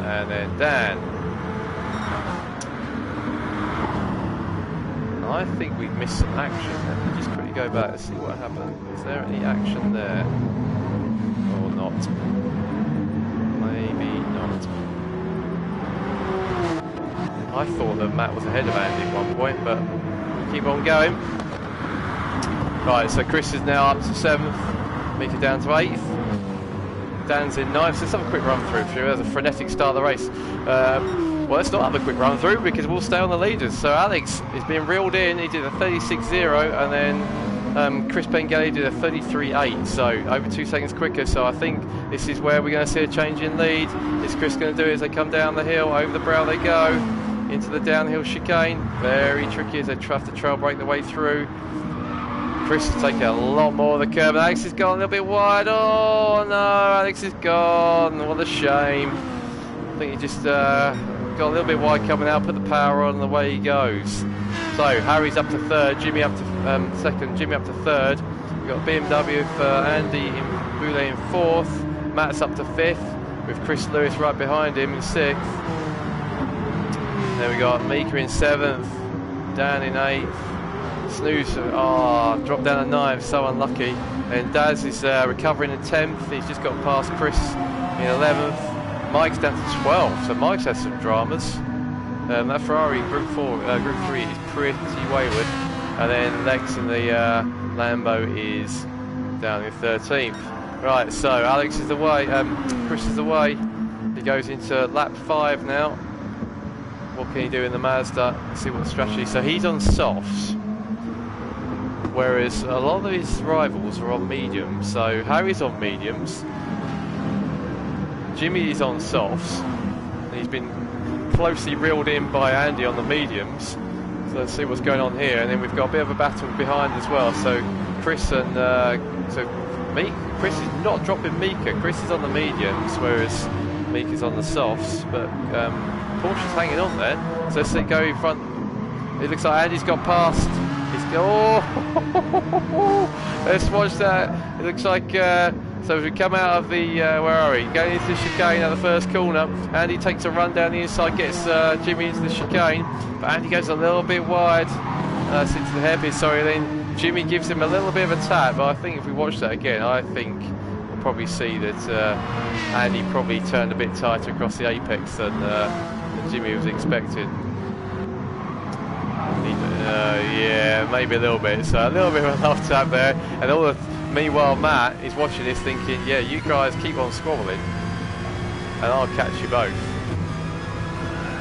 And then Dan. I think we've missed some action. Let me just quickly go back and see what happened. Is there any action there? Or not? Maybe not. I thought that Matt was ahead of Andy at one point, but we'll keep on going. Right, so Chris is now up to 7th, Mika down to 8th. Dan's in 9th, so let's have a quick run through. There's a frenetic start of the race. Well, let's not have a quick run through because we'll stay on the leaders. So Alex is being reeled in. He did a 36.0 and then Chris Bengali did a 33.8. So over 2 seconds quicker. So I think this is where we're going to see a change in lead. Is Chris going to do it as they come down the hill? Over the brow they go into the downhill chicane. Very tricky as they have to trail break their way through. Chris is taking a lot more of the curve. Alex has gone a little bit wide. Oh no, Alex is gone. What a shame. I think he just got a little bit wide coming out, put the power on, and away he goes. So Harry's up to third, Jimmy up to second, Jimmy up to third. We've got BMW for Andy in Boulay in fourth. Matt's up to fifth, with Chris Lewis right behind him in sixth. Then we got Mika in seventh, Dan in eighth. Snooze, dropped down to ninth, so unlucky. And Daz is recovering in 10th. He's just got past Chris in 11th. Mike's down to 12, so Mike's had some dramas. That Ferrari Group 3 is pretty wayward. And then Lex in the Lambo is down in 13th. Right, so Alex is away, Chris is away. He goes into lap 5 now. What can he do in the Mazda? Let's see what the strategy. So he's on softs, whereas a lot of his rivals are on mediums. So Harry's on mediums. Jimmy is on softs. And he's been closely reeled in by Andy on the mediums. So let's see what's going on here. And then we've got a bit of a battle behind as well. So Chris and Chris is not dropping Mika. Chris is on the mediums, whereas Mika's on the softs. But Porsche's hanging on there. So let's go in front. It looks like Andy's got past. Let's watch that. It looks like so as we come out of the where are we? Going into the chicane at the first corner. Andy takes a run down the inside, gets Jimmy into the chicane, but Andy goes a little bit wide. That's into the hairpin. Sorry, then Jimmy gives him a little bit of a tap. But I think if we watch that again, I think we'll probably see that Andy probably turned a bit tighter across the apex than Jimmy was expecting. Yeah, maybe a little bit. So a little bit of a love tap there, and meanwhile Matt is watching this thinking, yeah, you guys keep on squabbling and I'll catch you both.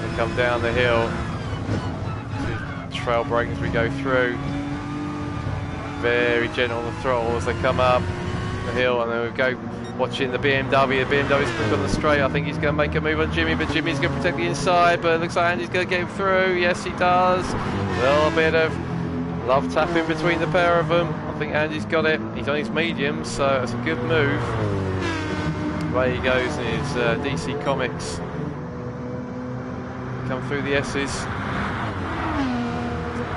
They come down the hill, trail brake as we go through, very gentle on the throttle as they come up the hill, and then we go watching the BMW. The BMW's quick on the straight. I think he's going to make a move on Jimmy, but Jimmy's going to protect the inside, but it looks like Andy's going to get him through. Yes, he does. A little bit of love tapping between the pair of them. I think Andy's got it. He's on his medium, so it's a good move. Away he goes in his DC Comics. Come through the S's. Is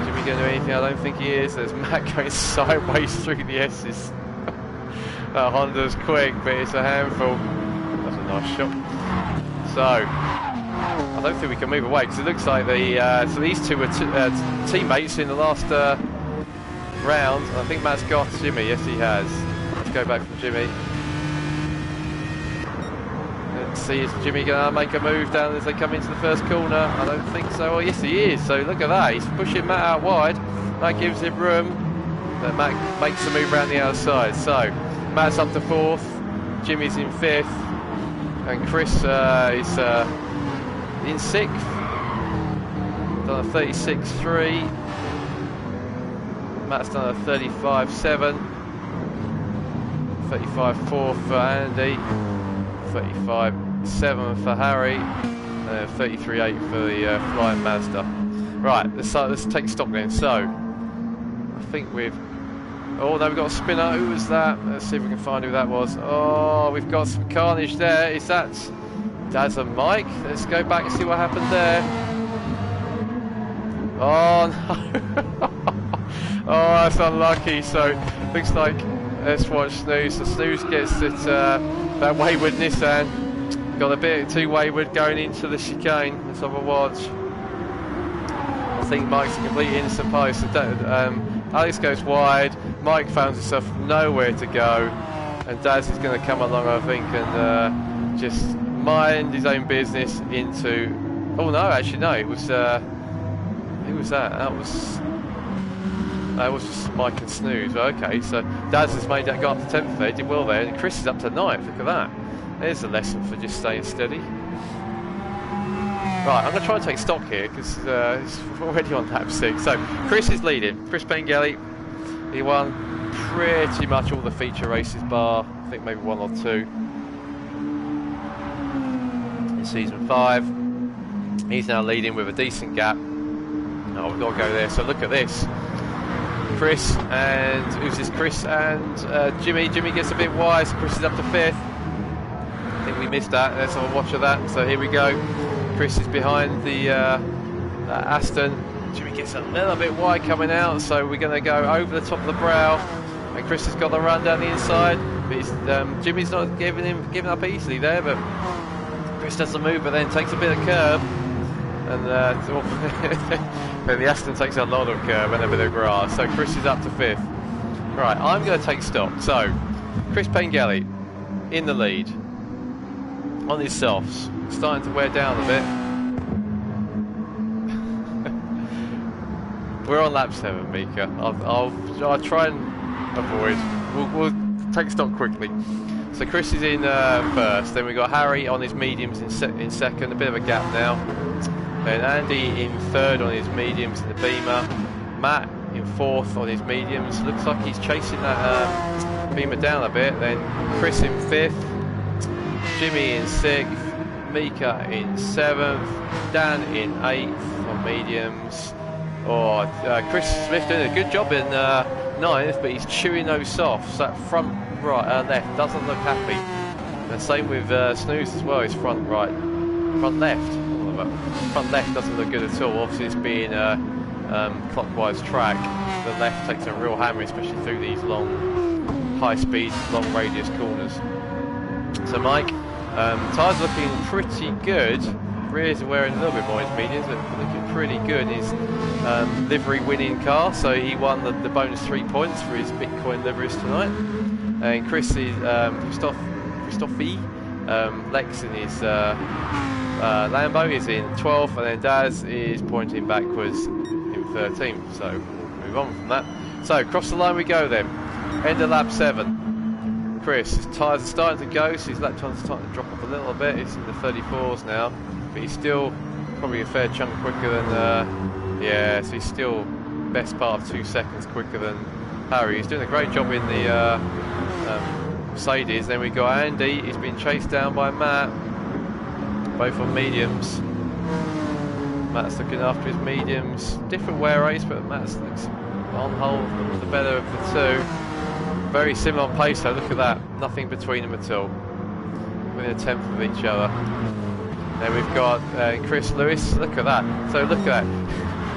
Jimmy going to do anything? I don't think he is. There's Matt going sideways through the S's. That Honda's quick, but it's a handful. That's a nice shot. So, I don't think we can move away because it looks like so these two were teammates in the last round. I think Matt's got Jimmy. Yes, he has. Let's go back from Jimmy. Let's see, is Jimmy going to make a move down as they come into the first corner? I don't think so. Oh, yes, he is. So look at that. He's pushing Matt out wide. That gives him room. Then Matt makes a move around the outside. So Matt's up to fourth. Jimmy's in fifth. And Chris is in 6th. Done a 36.3. Matt's done a 35.7. 35.4 for Andy. 35.7 for Harry. And 33.8 for the Flying Mazda. Right, let's take stock then. So, I think we've... Oh, no, we've got a spinner. Who was that? Let's see if we can find who that was. Oh, we've got some carnage there. Is that Daz and Mike? Let's go back and see what happened there. Oh, no. Oh, that's unlucky. So, looks like, let's watch Snooze. So, Snooze gets it, that wayward Nissan. Got a bit too wayward going into the chicane. Let's have a watch. I think Mike's a complete innocent post. So Alex goes wide. Mike finds himself nowhere to go, and Daz is going to come along, I think, and just mind his own business into. Oh no, actually no, it was. Who was that? That was just Mike and Snooze. Okay, so Daz has made that go up to 10th there. Did well there, and Chris is up to 9th. Look at that. There's a lesson for just staying steady. Right, I'm going to try and take stock here because it's already on lap 6. So Chris is leading. Chris Pengelly, he won pretty much all the feature races bar, I think maybe 1 or 2 in season 5. He's now leading with a decent gap. Oh, we've got to go there. So look at this. Chris and who's this? Chris and Jimmy. Jimmy gets a bit wide. So Chris is up to 5th. I think we missed that. Let's have a watch of that. So here we go. Chris is behind the Aston. Jimmy gets a little bit wide coming out, so we're going to go over the top of the brow. And Chris has got the run down the inside. But Jimmy's not giving up easily there, but Chris does the move, but then takes a bit of curb. And then the Aston takes a lot of curb and a bit of grass. So Chris is up to 5th. Right, I'm going to take stock. So Chris Pengelly in the lead on his softs. Starting to wear down a bit. We're on lap 7, Mika. I'll try and avoid. We'll take stock quickly. So Chris is in first. Then we got Harry on his mediums in second. A bit of a gap now. Then Andy in third on his mediums in the Beamer. Matt in 4th on his mediums. Looks like he's chasing that Beamer down a bit. Then Chris in 5th. Jimmy in 6th. Mika in 7th, Dan in 8th on mediums. Chris Smith doing a good job in 9th, but he's chewing those softs. That front left doesn't look happy. And same with Snooze as well. His front left doesn't look good at all. Obviously, it's being clockwise track. The left takes a real hammer, especially through these long, high-speed, long radius corners. So Mike. Tyres looking pretty good. Rears are wearing a little bit more in his mediums, but looking pretty good. His livery winning car, so he won the bonus 3 points for his Bitcoin liveries tonight. And Chris is Christophe Lex in his Lambo is in 12th, and then Daz is pointing backwards in 13th. So we'll move on from that. So across the line we go then. End of lap 7. Chris, his tyres are starting to go, so his lap time's starting to drop off a little bit. He's in the 34s now, but he's still probably a fair chunk quicker than, so he's still best part of 2 seconds quicker than Harry. He's doing a great job in the Mercedes. Then we got Andy, he's been chased down by Matt, both on mediums. Matt's looking after his mediums. Different wear race, but Matt's looks on whole the better of the two. Very similar on pace though, look at that. Nothing between them at all. Within a tenth of each other. Then we've got Chris Lewis, look at that. So look at that.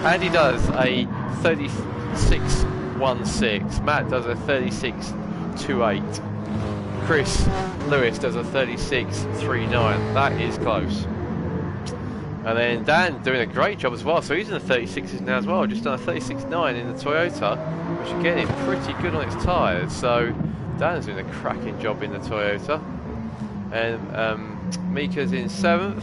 Andy does a 36.16. Matt does a 36.28. Chris Lewis does a 36.39. That is close. And then Dan doing a great job as well. So he's in the 36s now as well. Just done a 36.9 in the Toyota, which again is pretty good on its tyres. So Dan's doing a cracking job in the Toyota. And Mika's in 7th.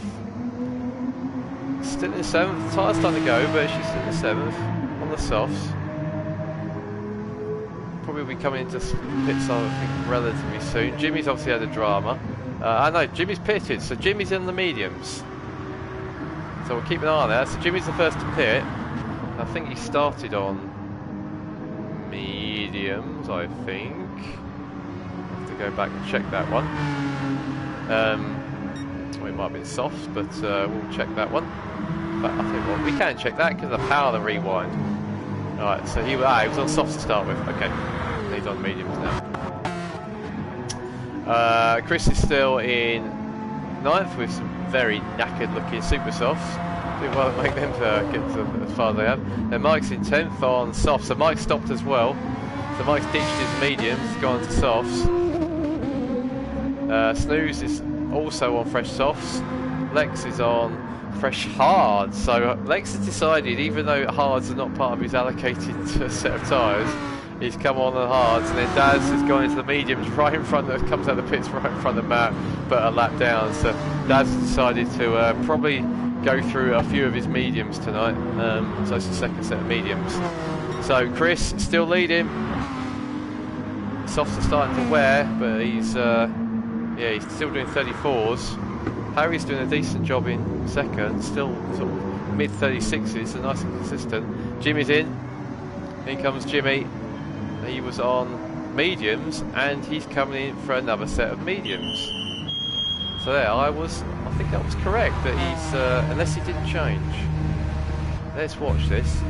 Still in 7th. The tyre's starting to go, but she's still in 7th on the softs. Probably will be coming into pits, I think, relatively soon. Jimmy's obviously had a drama. I know, Jimmy's pitted, so Jimmy's in the mediums. So we'll keep an eye on that. So Jimmy's the first to pit. I think he started on mediums, I think. I'll have to go back and check that one. Well, it might have been soft, but we'll check that one. But I think we can check that because of the power of the rewind. Alright, so he was on soft to start with. Okay, he's on mediums now. Chris is still in 9th with some very knackered looking super softs. Did well to make them get to as far as they have. Then Mike's in 10th on softs, so Mike stopped as well. So Mike's ditched his mediums, gone to softs. Snooze is also on fresh softs. Lex is on fresh hards. So Lex has decided, even though hards are not part of his allocated set of tyres, he's come on the hards, and then Daz has gone into the mediums right in front of, comes out of the pits right in front of Matt, but a lap down. So Daz has decided to probably go through a few of his mediums tonight. So it's the second set of mediums. So Chris still leading. Softs are starting to wear, but he's he's still doing 34s. Harry's doing a decent job in second, still sort of mid 36s, so nice and consistent. Jimmy's in. In comes Jimmy. He was on mediums, and he's coming in for another set of mediums. So there, I think that was correct, that he's, unless he didn't change. Let's watch this.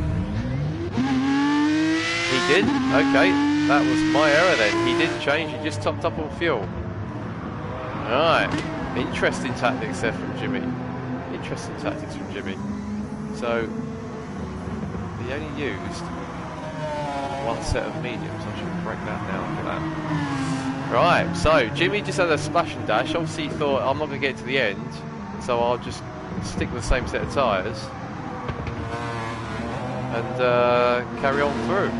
He did? Okay, that was my error then. He didn't change, he just topped up on fuel. Alright, interesting tactics there from Jimmy. Interesting tactics from Jimmy. So, he only used one set of mediums. I should correct that now. Look at that. Right, so Jimmy just had a splash and dash. Obviously he thought, I'm not going to get to the end, so I'll just stick with the same set of tyres and carry on through.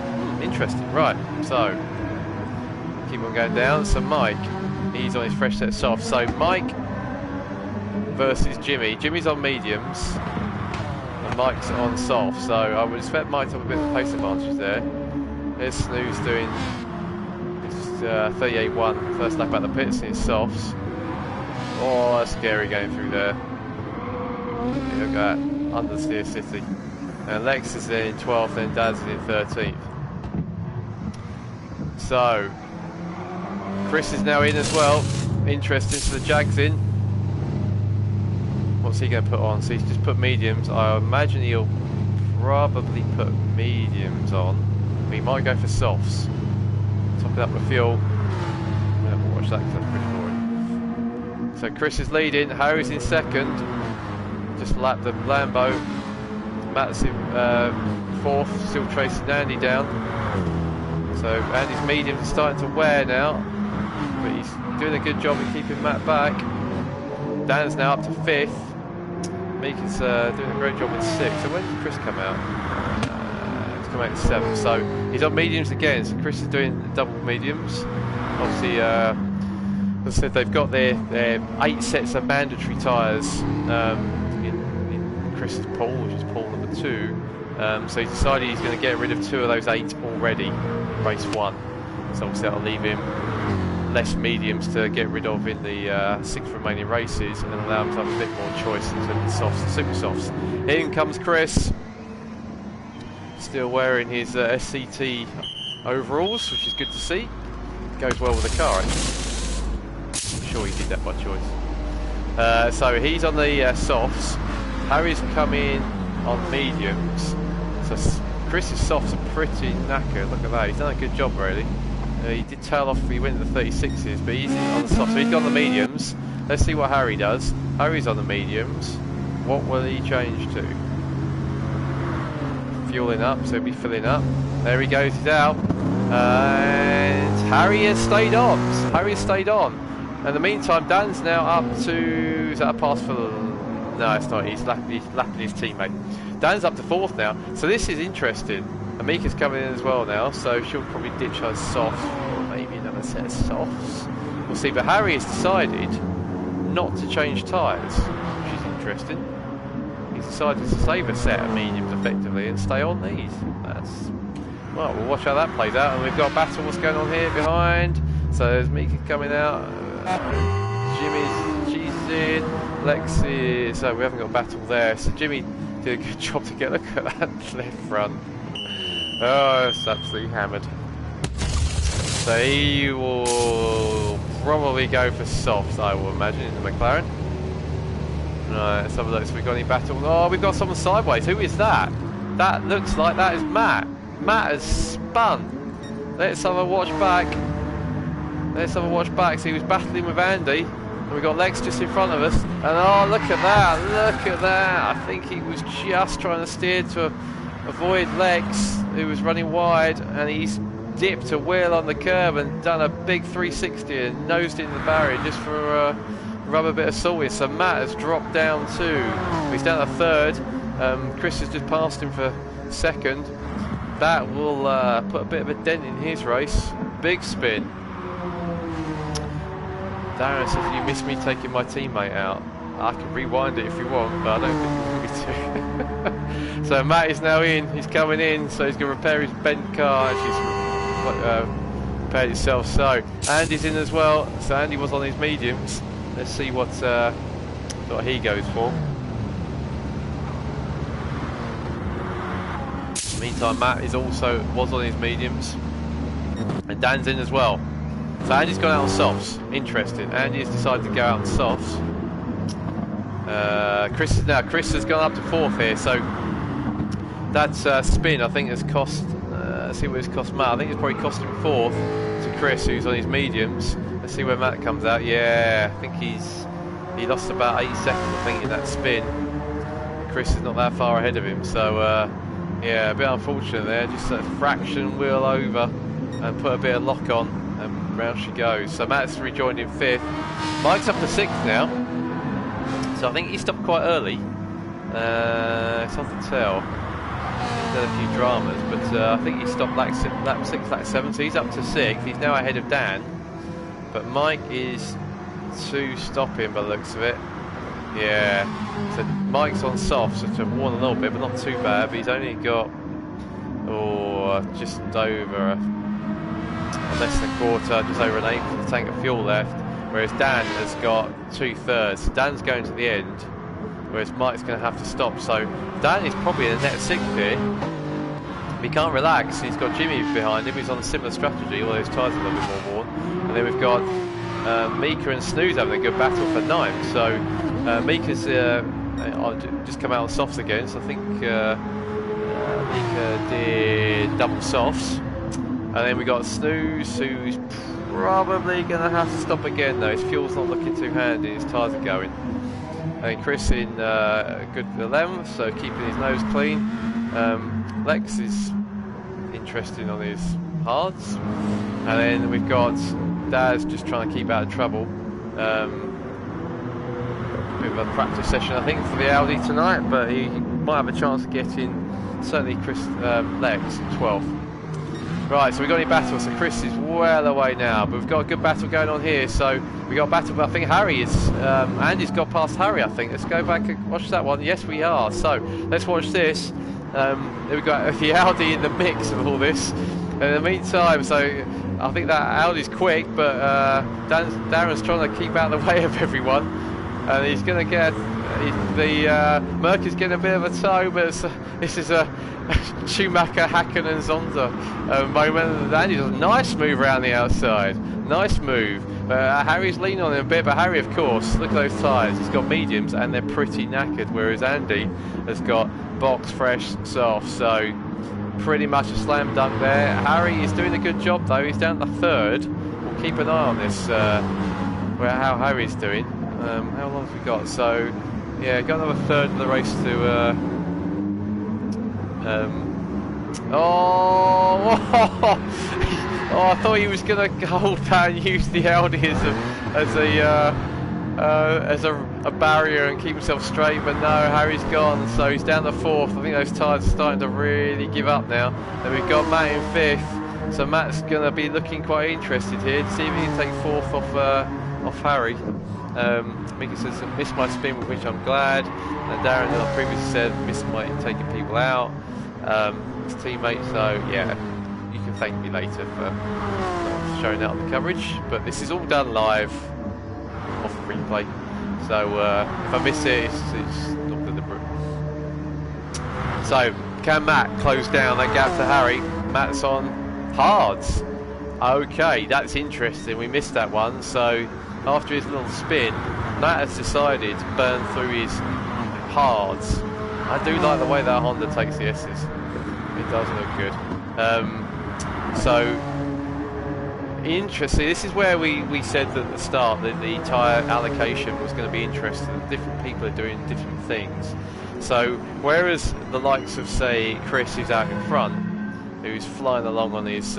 Interesting. Right, so keep on going down. So Mike, he's on his fresh set of softs. So Mike versus Jimmy. Jimmy's on mediums and Mike's on soft, so I would expect Mike to have a bit of a pace advantage there. There's Snooze doing his 38.1 first lap out the pits in his softs. Oh, that's scary going through there. Look at that, understeer city. And Lex is in 12th, then Daz is in 13th. So, Chris is now in as well. Interesting, so the Jag's in. What's he going to put on? So he's just put mediums. I imagine he'll probably put mediums on. We might go for softs. Top it up with fuel. We'll watch that because that's pretty boring. So Chris is leading, Harry's in second. Just lapped the Lambo. Matt's in 4th, still tracing Andy down. So Andy's mediums are starting to wear now, but he's doing a good job of keeping Matt back. Dan's now up to 5th. Meek is doing a great job in 6th. So when did Chris come out? He's come out in 7th. So he's on mediums again. So Chris is doing double mediums. Obviously, as I said, they've got their 8 sets of mandatory tyres in Chris's pool, which is pool number 2. So he decided he's going to get rid of 2 of those 8 already, race 1. So obviously that'll leave him less mediums to get rid of in the 6 remaining races and allow him to have a bit more choice in terms of softs and super softs. In comes Chris, still wearing his SCT overalls, which is good to see. Goes well with the car, actually. I'm sure he did that by choice. So he's on the softs. Harry's coming on mediums. So Chris's softs are pretty knackered. Look at that. He's done a good job, really. He did tail off. He went to the 36s, but he's on the softs. So he's got the mediums. Let's see what Harry does. Harry's on the mediums. What will he change to? Fueling up, so he'll be filling up. There he goes. He's out. And Harry has stayed on. Harry has stayed on. In the meantime, Dan's now up to... Is that a pass for... No, it's not. He's lapping his teammate. Dan's up to 4th now. So this is interesting. Amika's coming in as well now, so she'll probably ditch her softs. Or maybe another set of softs. We'll see. But Harry has decided not to change tyres, which is interesting. He's decided to save a set of mediums effectively and stay on these. That's... Well, we'll watch how that plays out. And we've got a battle. What's going on here behind? So there's Mika coming out. She's in. Lex is... we haven't got a battle there, so Jimmy did a good job to get... Look at that left front. Oh, it's absolutely hammered. So he will probably go for softs, I will imagine, in the McLaren. Right, let's have a look. So we've got any battle? Oh, we've got someone sideways. Who is that? That looks like that is Matt. Matt has spun. Let's have a watch back. Let's have a watch back. So he was battling with Andy. And we've got Lex just in front of us. And oh, look at that. Look at that. I think he was just trying to steer to avoid Lex, who was running wide. And he's dipped a wheel on the curb and done a big 360 and nosed into the barrier just for rub a bit of salt in. So Matt has dropped down too. He's down to third. Chris has just passed him for second. That will put a bit of a dent in his race. Big spin. Darren says, you missed me taking my teammate out. I can rewind it if you want, but I don't think you want me to. So Matt is now in. He's coming in, so he's going to repair his bent car. She's repaired itself. So Andy's in as well. So Andy was on his mediums. Let's see what he goes for. Meantime, Matt was on his mediums, and Dan's in as well. So Andy's gone out on softs. Interesting. Andy has decided to go out on softs. Chris has gone up to fourth here. So that's spin. I think has cost. Let's see what it's cost Matt. I think it's probably cost him fourth to Chris, who's on his mediums. Let's see where Matt comes out. Yeah, I think he lost about 8 seconds, I think, in that spin. Chris is not that far ahead of him, so yeah, a bit unfortunate there. Just a fraction wheel over and put a bit of lock on, and round she goes. So Matt's rejoined in fifth. Mike's up to sixth now, so I think he stopped quite early. It's hard to tell. He's had a few dramas, but I think he stopped lap 6, lap 7, so he's up to sixth. He's now ahead of Dan. But Mike is to stop him by the looks of it. Yeah, so Mike's on soft, so to warn a little bit, but not too bad. But he's only got just over less than a quarter, just over an eighth of the tank of fuel left. Whereas Dan has got 2/3. So Dan's going to the end, whereas Mike's going to have to stop. So Dan is probably in the net sixth here. He can't relax. He's got Jimmy behind him. He's on a similar strategy, although his tyres are a little bit more worn. And then we've got Mika and Snooze having a good battle for ninth. So Mika's just come out on softs again. So I think Mika did double softs. And then we got Snooze, who's probably going to have to stop again though. His fuel's not looking too handy. His tyres are going. And Chris in good 11th, so keeping his nose clean. Lex is interesting on his hards, and then we've got Daz just trying to keep out of trouble. A bit of a practice session, I think, for the Audi tonight, but he might have a chance of getting certainly Lex in 12th. Right, so we've got any battles. So Chris is well away now, but we've got a good battle going on here. So we got a battle, but I think Harry is. Andy's got past Harry, I think. Let's go back and watch that one. Yes, we are. So let's watch this. We've got the Audi in the mix of all this. In the meantime, so I think that Audi's quick, but Darren's trying to keep out of the way of everyone, and he's going to get the Merc is getting a bit of a tow, but this is a Schumacher, Hakkinen, Zonda moment. Andy does a nice move around the outside, nice move. Harry's leaning on him a bit, but Harry, of course, look at those tyres. He's got mediums, and they're pretty knackered, whereas Andy has got box fresh soft, so pretty much a slam dunk there. Harry is doing a good job though. He's down to third. We'll keep an eye on this, how Harry's doing. How long have we got? So yeah, got another third of the race to I thought he was going to hold that and use the Audi as a barrier and keep himself straight, but no, Harry's gone, so he's down to fourth. I think those tyres are starting to really give up now. And we've got Matt in fifth, so Matt's going to be looking quite interested here to see if he can take fourth off Harry. Mika says, missed my spin, with which I'm glad. And Darren, as I previously said, missed my taking people out. His teammate, so yeah, you can thank me later for showing that on the coverage. But this is all done live off replay. So if I miss it, it's not deliberate. So can Matt close down that gap to Harry? Matt's on hards. Okay, that's interesting. We missed that one. So after his little spin, Matt has decided to burn through his hards. I do like the way that Honda takes the S's. It does look good. So interesting. This is where we said at the start that the tyre allocation was going to be interesting. Different people are doing different things. So whereas the likes of, say, Chris, who's out in front, who's flying along on his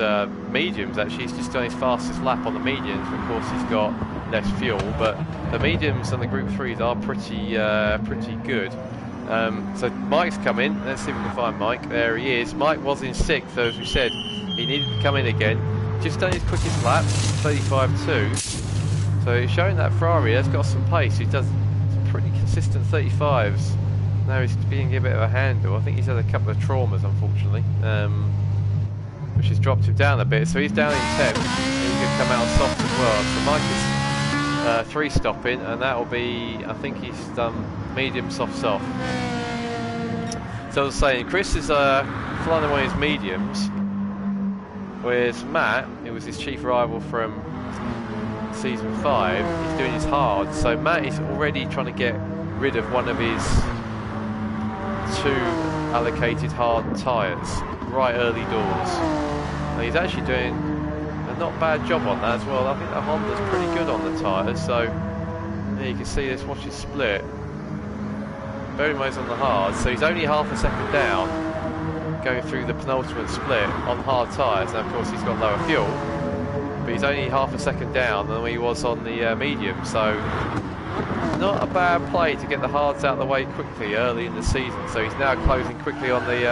mediums, actually he's just done his fastest lap on the mediums. Of course, he's got less fuel, but the mediums and the Group 3s are pretty good. So Mike's come in. Let's see if we can find Mike. There he is. Mike was in 6th, as we said. He needed to come in again. Just done his quickest lap, 35.2. So he's showing that Ferrari has got some pace. He does some pretty consistent 35s. Now he's being a bit of a handle. I think he's had a couple of traumas, unfortunately, which has dropped him down a bit. So he's down in 10th. He could come out soft as well. So Mike is 3 stopping, and that will be, I think he's done medium, soft. So I was saying, Chris is flying away his mediums, whereas Matt, who was his chief rival from season 5, is doing his hard. So Matt is already trying to get rid of one of his 2 allocated hard tyres right early doors. And he's actually doing a not bad job on that as well. I think the Honda's pretty good on the tyres, so there you can see this, watch it split. Very much on the hard, so he's only half a second down going through the penultimate split on hard tyres. Now of course he's got lower fuel, but he's only half a second down than he was on the medium, so not a bad play to get the hards out of the way quickly early in the season. So he's now closing quickly on the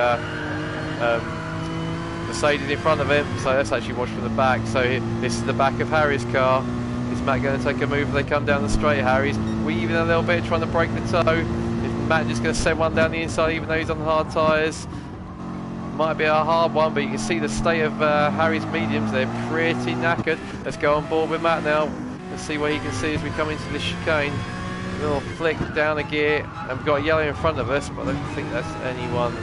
Mercedes in front of him. So let's actually watch from the back. So this is the back of Harry's car. Is Matt going to take a move as they come down the straight? Harry's weaving a little bit, trying to break the toe. Is Matt just going to send one down the inside even though he's on hard tyres? Might be a hard one, but you can see the state of Harry's mediums. They're pretty knackered. Let's go on board with Matt now. Let's see what he can see as we come into this chicane. A little flick down a gear, and we've got a yellow in front of us, but I don't think that's anyone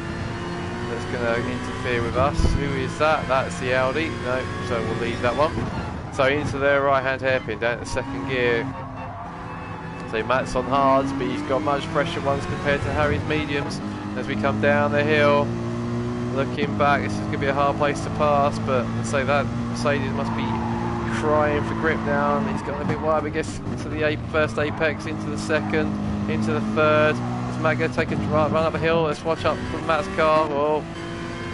that's going to interfere with us. Who is that? That's the Audi. No, so we'll leave that one. So into their right hand hairpin down to 2nd gear. So Matt's on hards, but he's got much pressure ones compared to Harry's mediums. As we come down the hill, looking back, this is going to be a hard place to pass, but I'd say that Mercedes must be crying for grip now, and he's got a bit wide, I guess, to the first apex, into the 2nd, into the 3rd. Is Matt going to take a run up the hill? Let's watch up from Matt's car. Oh,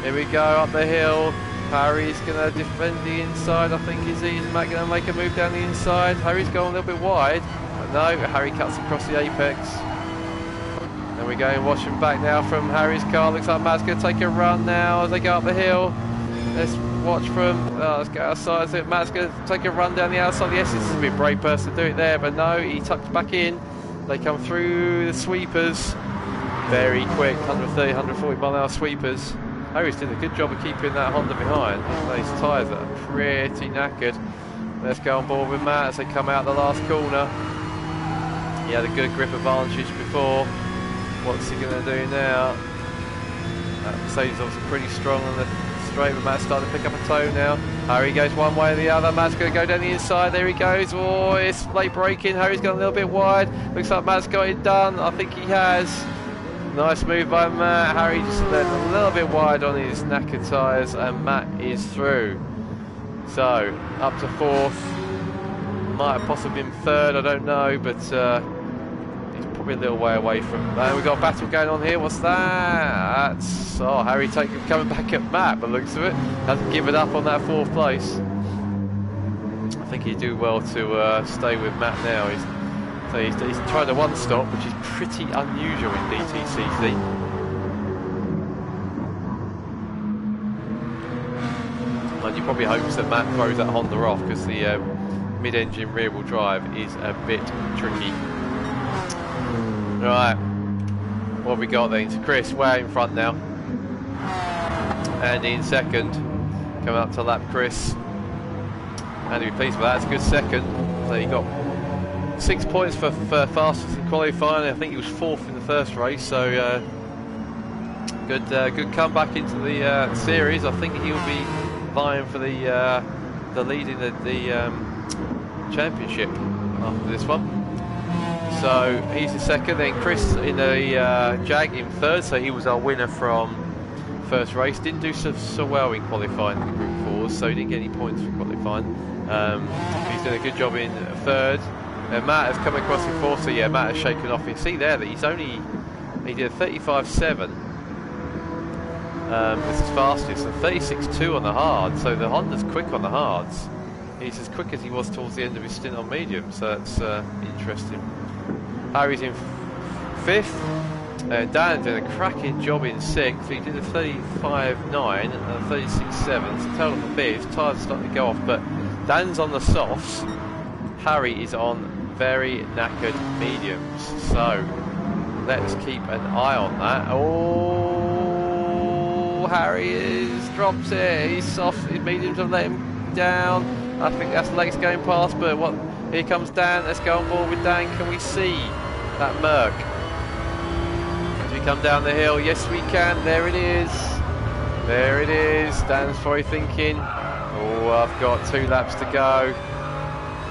here we go, up the hill. Harry's going to defend the inside, I think, is he? Is Matt going to make a move down the inside? Harry's going a little bit wide. But no, Harry cuts across the apex. Then we go and watch him back now from Harry's car. Looks like Matt's going to take a run now as they go up the hill. Let's watch from, let's go outside. So Matt's going to take a run down the outside. Yes, this is a bit brave person to do it there, but no, he tucks back in. They come through the sweepers. Very quick, 130, 140 mile/hour sweepers. Harry's doing a good job of keeping that Honda behind. Those tyres are pretty knackered. Let's go on board with Matt as they come out the last corner. He had a good grip advantage before. What's he going to do now? Mercedes obviously pretty strong on the straight, but Matt's starting to pick up a toe now. Harry goes one way or the other. Matt's going to go down the inside. There he goes. Oh, it's late braking. Harry's gone a little bit wide. Looks like Matt's got it done. I think he has. Nice move by Matt. Harry just led a little bit wide on his knackered tyres, and Matt is through. So, up to 4th. Might have possibly been 3rd, I don't know, but he's probably a little way away from... we've got a battle going on here. What's that? That's... Oh, Harry coming back at Matt, by the looks of it. Hasn't given up on that 4th place. I think he'd do well to stay with Matt now. He's tried a one-stop, which is pretty unusual in DTCC. And you probably hope that Matt throws that Honda off, because the mid-engine rear-wheel drive is a bit tricky. Right, what have we got then? So Chris way in front now, and in 2nd, coming up to lap Chris. And to be pleased with that, it's a good 2nd. So you got 6 points for fastest in qualifying. I think he was 4th in the first race, so good comeback into the series. I think he'll be vying for the lead in the championship after this one. So he's the second. Then Chris in the Jag in third. So he was our winner from first race. Didn't do so well in qualifying in Group 4s, so he didn't get any points for qualifying. He's done a good job in third. Matt has come across in fourth. So yeah, Matt has shaken off. You see there that he did a 35.7. This is fastest, and 36.2 on the hard. So the Honda's quick on the hards. He's as quick as he was towards the end of his stint on medium. So that's interesting. Harry's in fifth. Dan did a cracking job in sixth. He did a 35.9 and a 36.7. So total for fifth. Tyres starting to go off, but Dan's on the softs. Harry is on very knackered mediums. So let's keep an eye on that. Oh, Harry drops it. He's soft. His mediums have let him down. I think that's legs going past, but what? Here comes Dan. Let's go on board with Dan. Can we see that Merc as we come down the hill? Yes, we can. There it is. There it is. Dan's probably thinking, oh, I've got 2 laps to go.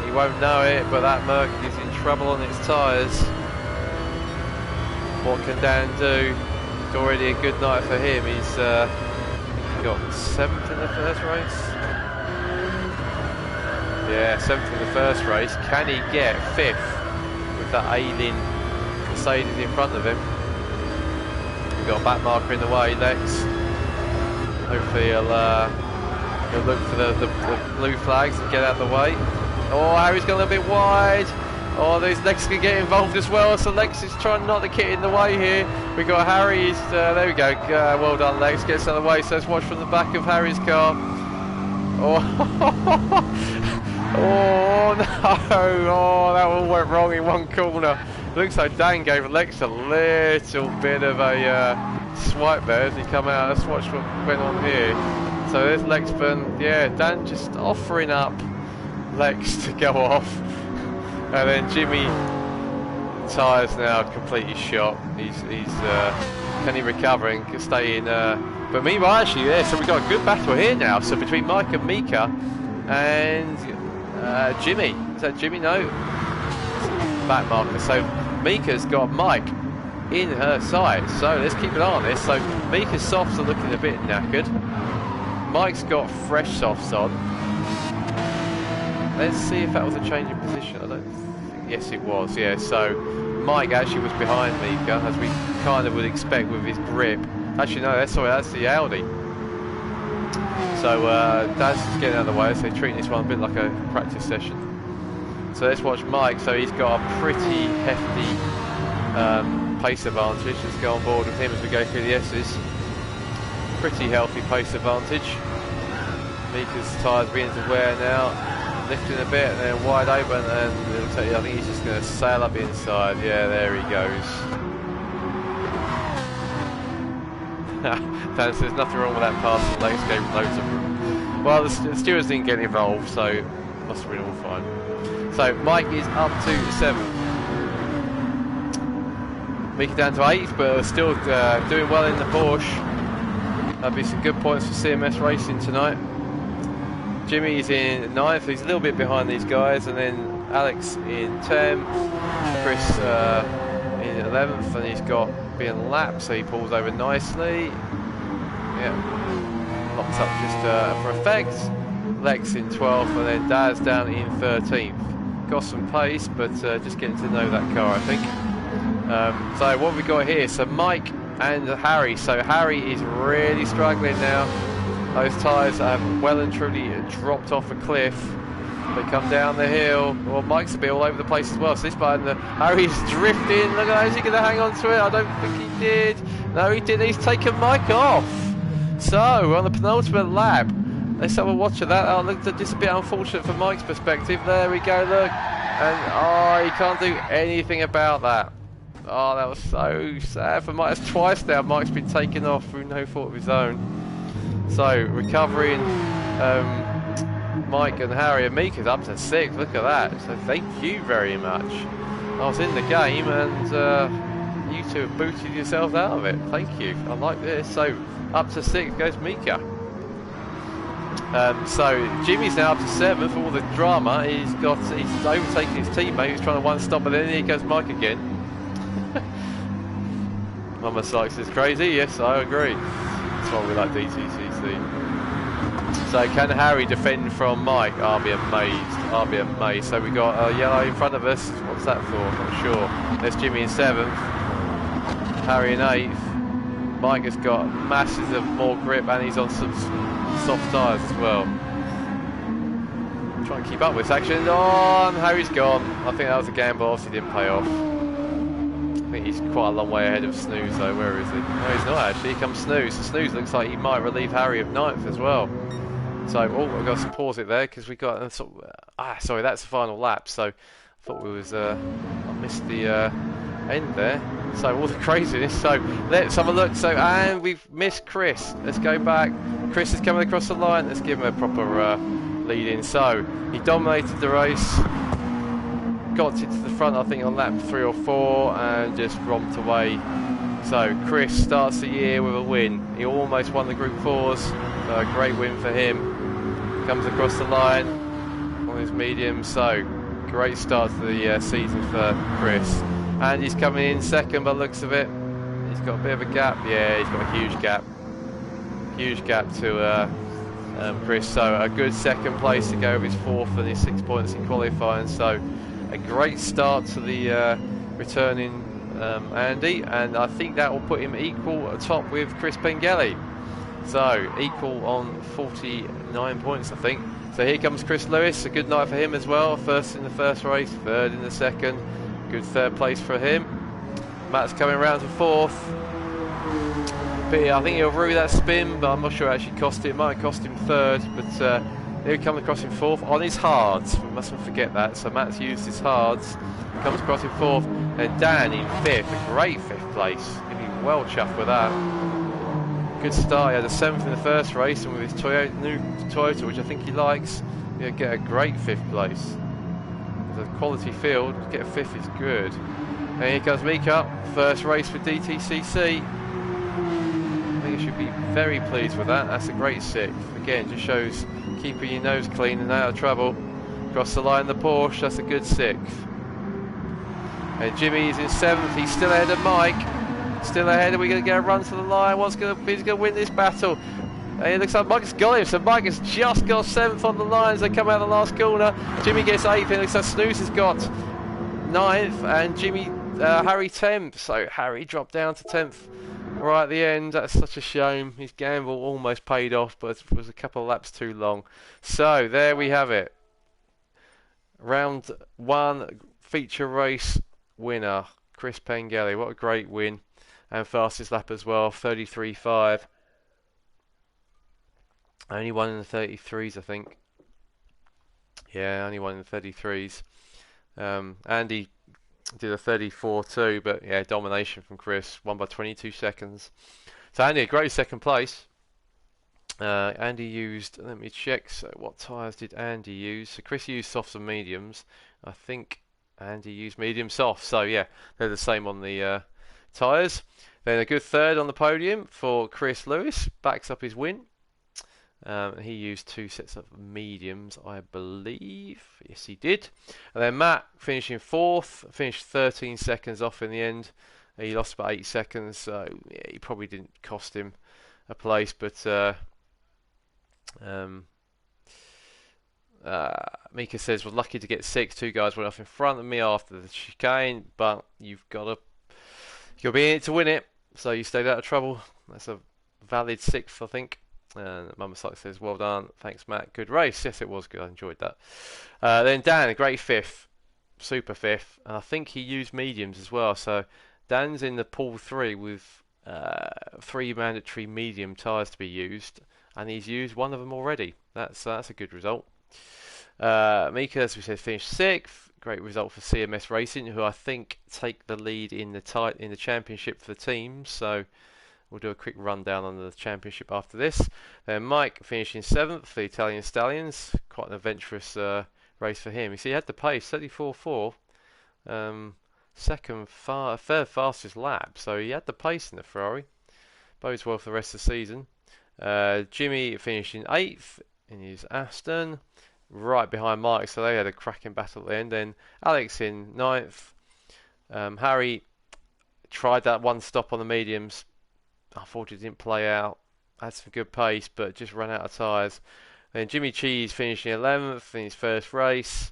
He won't know it, but that Merc is in trouble on its tyres. What can Dan do? It's already a good night for him. He's got 7th in the first race. Yeah, 7th in the first race. Can he get 5th with that ailing Mercedes in front of him? We've got a back marker in the way, Lex. Hopefully he'll look for the blue flags and get out of the way. Oh, Harry's got a little bit wide. Oh, these Lex can get involved as well, so Lex is trying not to get in the way here. We've got Harry, there we go. Well done, Lex, gets out of the way. So let's watch from the back of Harry's car. Oh, oh no, oh, that one went wrong in one corner. Looks like Dan gave Lex a little bit of a swipe there as he come out. Let's watch what went on here. So there's Lexburn, yeah, Dan just offering up Lex to go off. And then Jimmy, tyres now completely shot. He's can he recover and can stay in? But meanwhile, actually, yeah. So we've got a good battle here now. So between Mike and Mika, and Jimmy. Is that Jimmy? No. Back marker. So Mika's got Mike in her side. So let's keep an eye on this. So Mika's softs are looking a bit knackered. Mike's got fresh softs on. Let's see if that was a change in position. I don't think. Yes, it was. Yeah. So Mike actually was behind Mika, as we kind of would expect with his grip. Actually, no. That's the Audi. So Dad's getting out of the way. So he's treating this one a bit like a practice session. So let's watch Mike. So he's got a pretty hefty pace advantage. Let's go on board with him as we go through the S's. Pretty healthy pace advantage. Mika's tyres beginning to wear now. Lifting a bit and then wide open, and it'll take, I think he's just going to sail up the inside. Yeah, there he goes. Dan says nothing wrong with that pass. The legs gave loads of room. Well, the stewards didn't get involved, so must have been all fine. So Mike is up to 7th. Mika down to 8th, but still doing well in the Porsche. That'll be some good points for CMS Racing tonight. Jimmy's in 9th, he's a little bit behind these guys, and then Alex in 10th, Chris in 11th, and he's got being lapped, so he pulls over nicely. Yeah, locks up just for effect. Lex in 12th, and then Daz down in 13th. Got some pace, but just getting to know that car, I think. So what have we got here? So Mike and Harry. So Harry is really struggling now. Those tyres have well and truly dropped off a cliff. They come down the hill. Well, Mike's a bit all over the place as well. So this one, Harry's drifting. Look at that. Is he going to hang on to it? I don't think he did. No, he didn't. He's taken Mike off. So we're on the penultimate lap. Let's have a watch of that. Oh, look, just a bit unfortunate from Mike's perspective. There we go. Look, and oh, he can't do anything about that. Oh, that was so sad for Mike. That's twice now Mike's been taken off through no fault of his own. So recovering Mike and Harry and Mika's up to 6th. Look at that. So thank you very much. I was in the game and you two have booted yourselves out of it. Thank you. I like this. So up to 6th goes Mika. So Jimmy's now up to 7th. All the drama, he's overtaken his teammate who's trying to one stop, but then here goes Mike again. Mama Sykes is crazy. Yes, I agree. That's why we like DTCC. So can Harry defend from Mike? I'll be amazed. I'll be amazed. So we got a yellow in front of us. What's that for? Not sure. There's Jimmy in 7th. Harry in 8th. Mike has got masses of more grip and he's on some soft tyres as well. Try and keep up with this action. Oh, and Harry's gone. I think that was a gamble. Obviously didn't pay off. I think he's quite a long way ahead of Snooze though. Where is he? No, he's not actually. Here comes Snooze. So Snooze looks like he might relieve Harry of 9th as well. So, oh, I've got to pause it there because we got sorry, that's the final lap. So, I thought we was I missed the end there. So all the craziness. So let's have a look. So and we've missed Chris. Let's go back. Chris is coming across the line. Let's give him a proper lead in. So he dominated the race. Got into the front, I think, on lap 3 or 4, and just romped away. So Chris starts the year with a win. He almost won the Group 4s. So a great win for him. Comes across the line on his medium. So great start to the season for Chris. And he's coming in 2nd by the looks of it. He's got a bit of a gap. Yeah, he's got a huge gap. Huge gap to Chris. So a good 2nd place to go with his 4th and his 6 points in qualifying. So a great start to the returning Andy, and I think that will put him equal atop with Chris Pengelly. So equal on 49 points, I think. So here comes Chris Lewis. A good night for him as well. 1st in the first race, 3rd in the 2nd. Good 3rd place for him. Matt's coming around to 4th. But I think he'll rue that spin, but I'm not sure it actually cost him. It might cost him 3rd, but here he comes across in 4th on his hards. We mustn't forget that. So Matt's used his hards. Comes across in 4th. And Dan in 5th. A great 5th place. He'll be well chuffed with that. Good start. He had a 7th in the first race, and with his new Toyota, which I think he likes, he'll get a great 5th place. It's a quality field. Get a 5th is good. And here comes Mika. First race for DTCC. I think he should be very pleased with that. That's a great 6th. Again, just shows keeping your nose clean and out of trouble. Across the line, the Porsche. That's a good 6th. And Jimmy is in 7th. He's still ahead of Mike. Still ahead. Are we going to get a run to the line? Who's going to win this battle? And it looks like Mike's got him. So Mike has just got 7th on the line as they come out of the last corner. Jimmy gets 8th. It looks like Snooze has got 9th. And Harry 10th. So Harry dropped down to 10th right at the end. That's such a shame. His gamble almost paid off, but it was a couple of laps too long. So there we have it. Round 1 feature race winner, Chris Pengelly. What a great win. And fastest lap as well, 33.5. Only one in the 33s, I think. Yeah, only one in the 33s. Andy did a 34 too, but yeah, domination from Chris. Won by 22 seconds. So Andy, a great 2nd place. Andy used, let me check, so what tyres did Andy use? So Chris used softs and mediums. I think Andy used medium soft, so yeah, they're the same on the tyres. Then a good 3rd on the podium for Chris Lewis, backs up his win. He used 2 sets of mediums, I believe. Yes, he did. And then Matt finishing 4th, finished 13 seconds off in the end. He lost about 8 seconds, so yeah, he probably didn't cost him a place, but Mika says, was lucky to get 6. 2 guys went off in front of me after the chicane, but you'll be in it to win it, so you stayed out of trouble. That's a valid 6th, I think. Mama Sykes says, well done, thanks Matt, good race. Yes, it was good, I enjoyed that. Then Dan, a great 5th, super 5th, and I think he used mediums as well. So Dan's in the pool 3 with 3 mandatory medium tyres to be used, and he's used 1 of them already. That's a good result. Mika, as we said, finished 6th. Great result for CMS Racing, who I think take the lead in the championship for the teams. So we'll do a quick rundown on the championship after this. Then Mike finishing 7th for the Italian Stallions. Quite an adventurous race for him. You see, he had the pace, 34.4. Third fastest lap, so he had the pace in the Ferrari. Bodes well for the rest of the season. Jimmy finishing 8th in his Aston, right behind Mike, so they had a cracking battle at the end. Then Alex in 9th. Harry tried that one stop on the mediums. Unfortunately, it didn't play out. Had some good pace, but just ran out of tyres. Then Jimmy Cheese finishing 11th in his first race.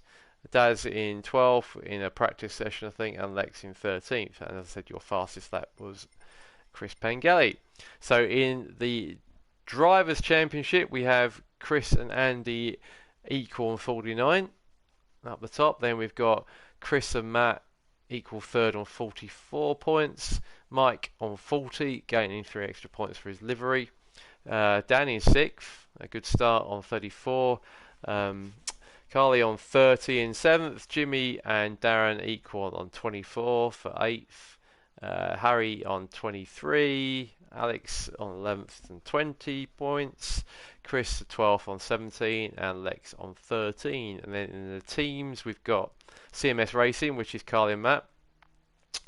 Daz in 12th in a practice session, I think, and Lex in 13th. And as I said, your fastest lap was Chris Pengelly. So in the Drivers' Championship, we have Chris and Andy equal on 49 up the top. Then we've got Chris and Matt equal third on 44 points. Mike on 40, gaining 3 extra points for his livery. Danny in 6th, a good start on 34. Carly on 30 in 7th. Jimmy and Darren equal on 24 for 8th. Harry on 23. Alex on 11th and 20 points. Chris 12th on 17. And Lex on 13. And then in the teams, we've got CMS Racing, which is Carly and Matt,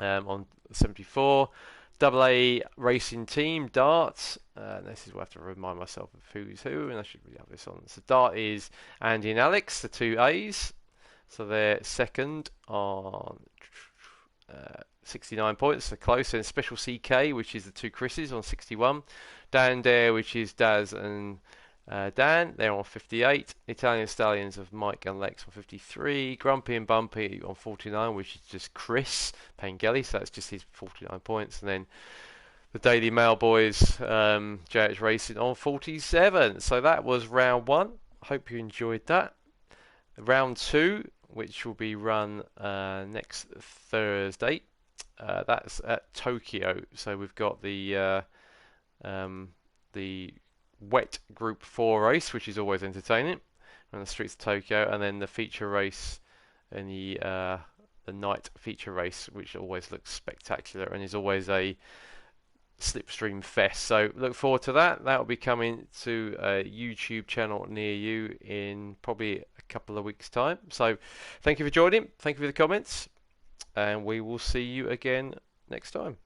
on 74. AA Racing Team, Dart. This is where I have to remind myself of who's who, and I should really have this on. So Dart is Andy and Alex, the 2 A's. So they're second on 69 points, so close. And Special CK, which is the 2 Chris's, on 61. Dan Dare, which is Daz and Dan, they're on 58. Italian Stallions of Mike and Lex on 53. Grumpy and Bumpy on 49, which is just Chris Pengelly, so that's just his 49 points. And then the Daily Mail boys, JH Racing on 47. So that was round 1. Hope you enjoyed that. Round 2, which will be run next Thursday, that's at Tokyo. So we've got the wet Group 4 race, which is always entertaining, on the streets of Tokyo, and then the feature race and the night feature race, which always looks spectacular and is always a slipstream fest. So look forward to that. That will be coming to a YouTube channel near you in probably a couple of weeks' time. So thank you for joining. Thank you for the comments, and we will see you again next time.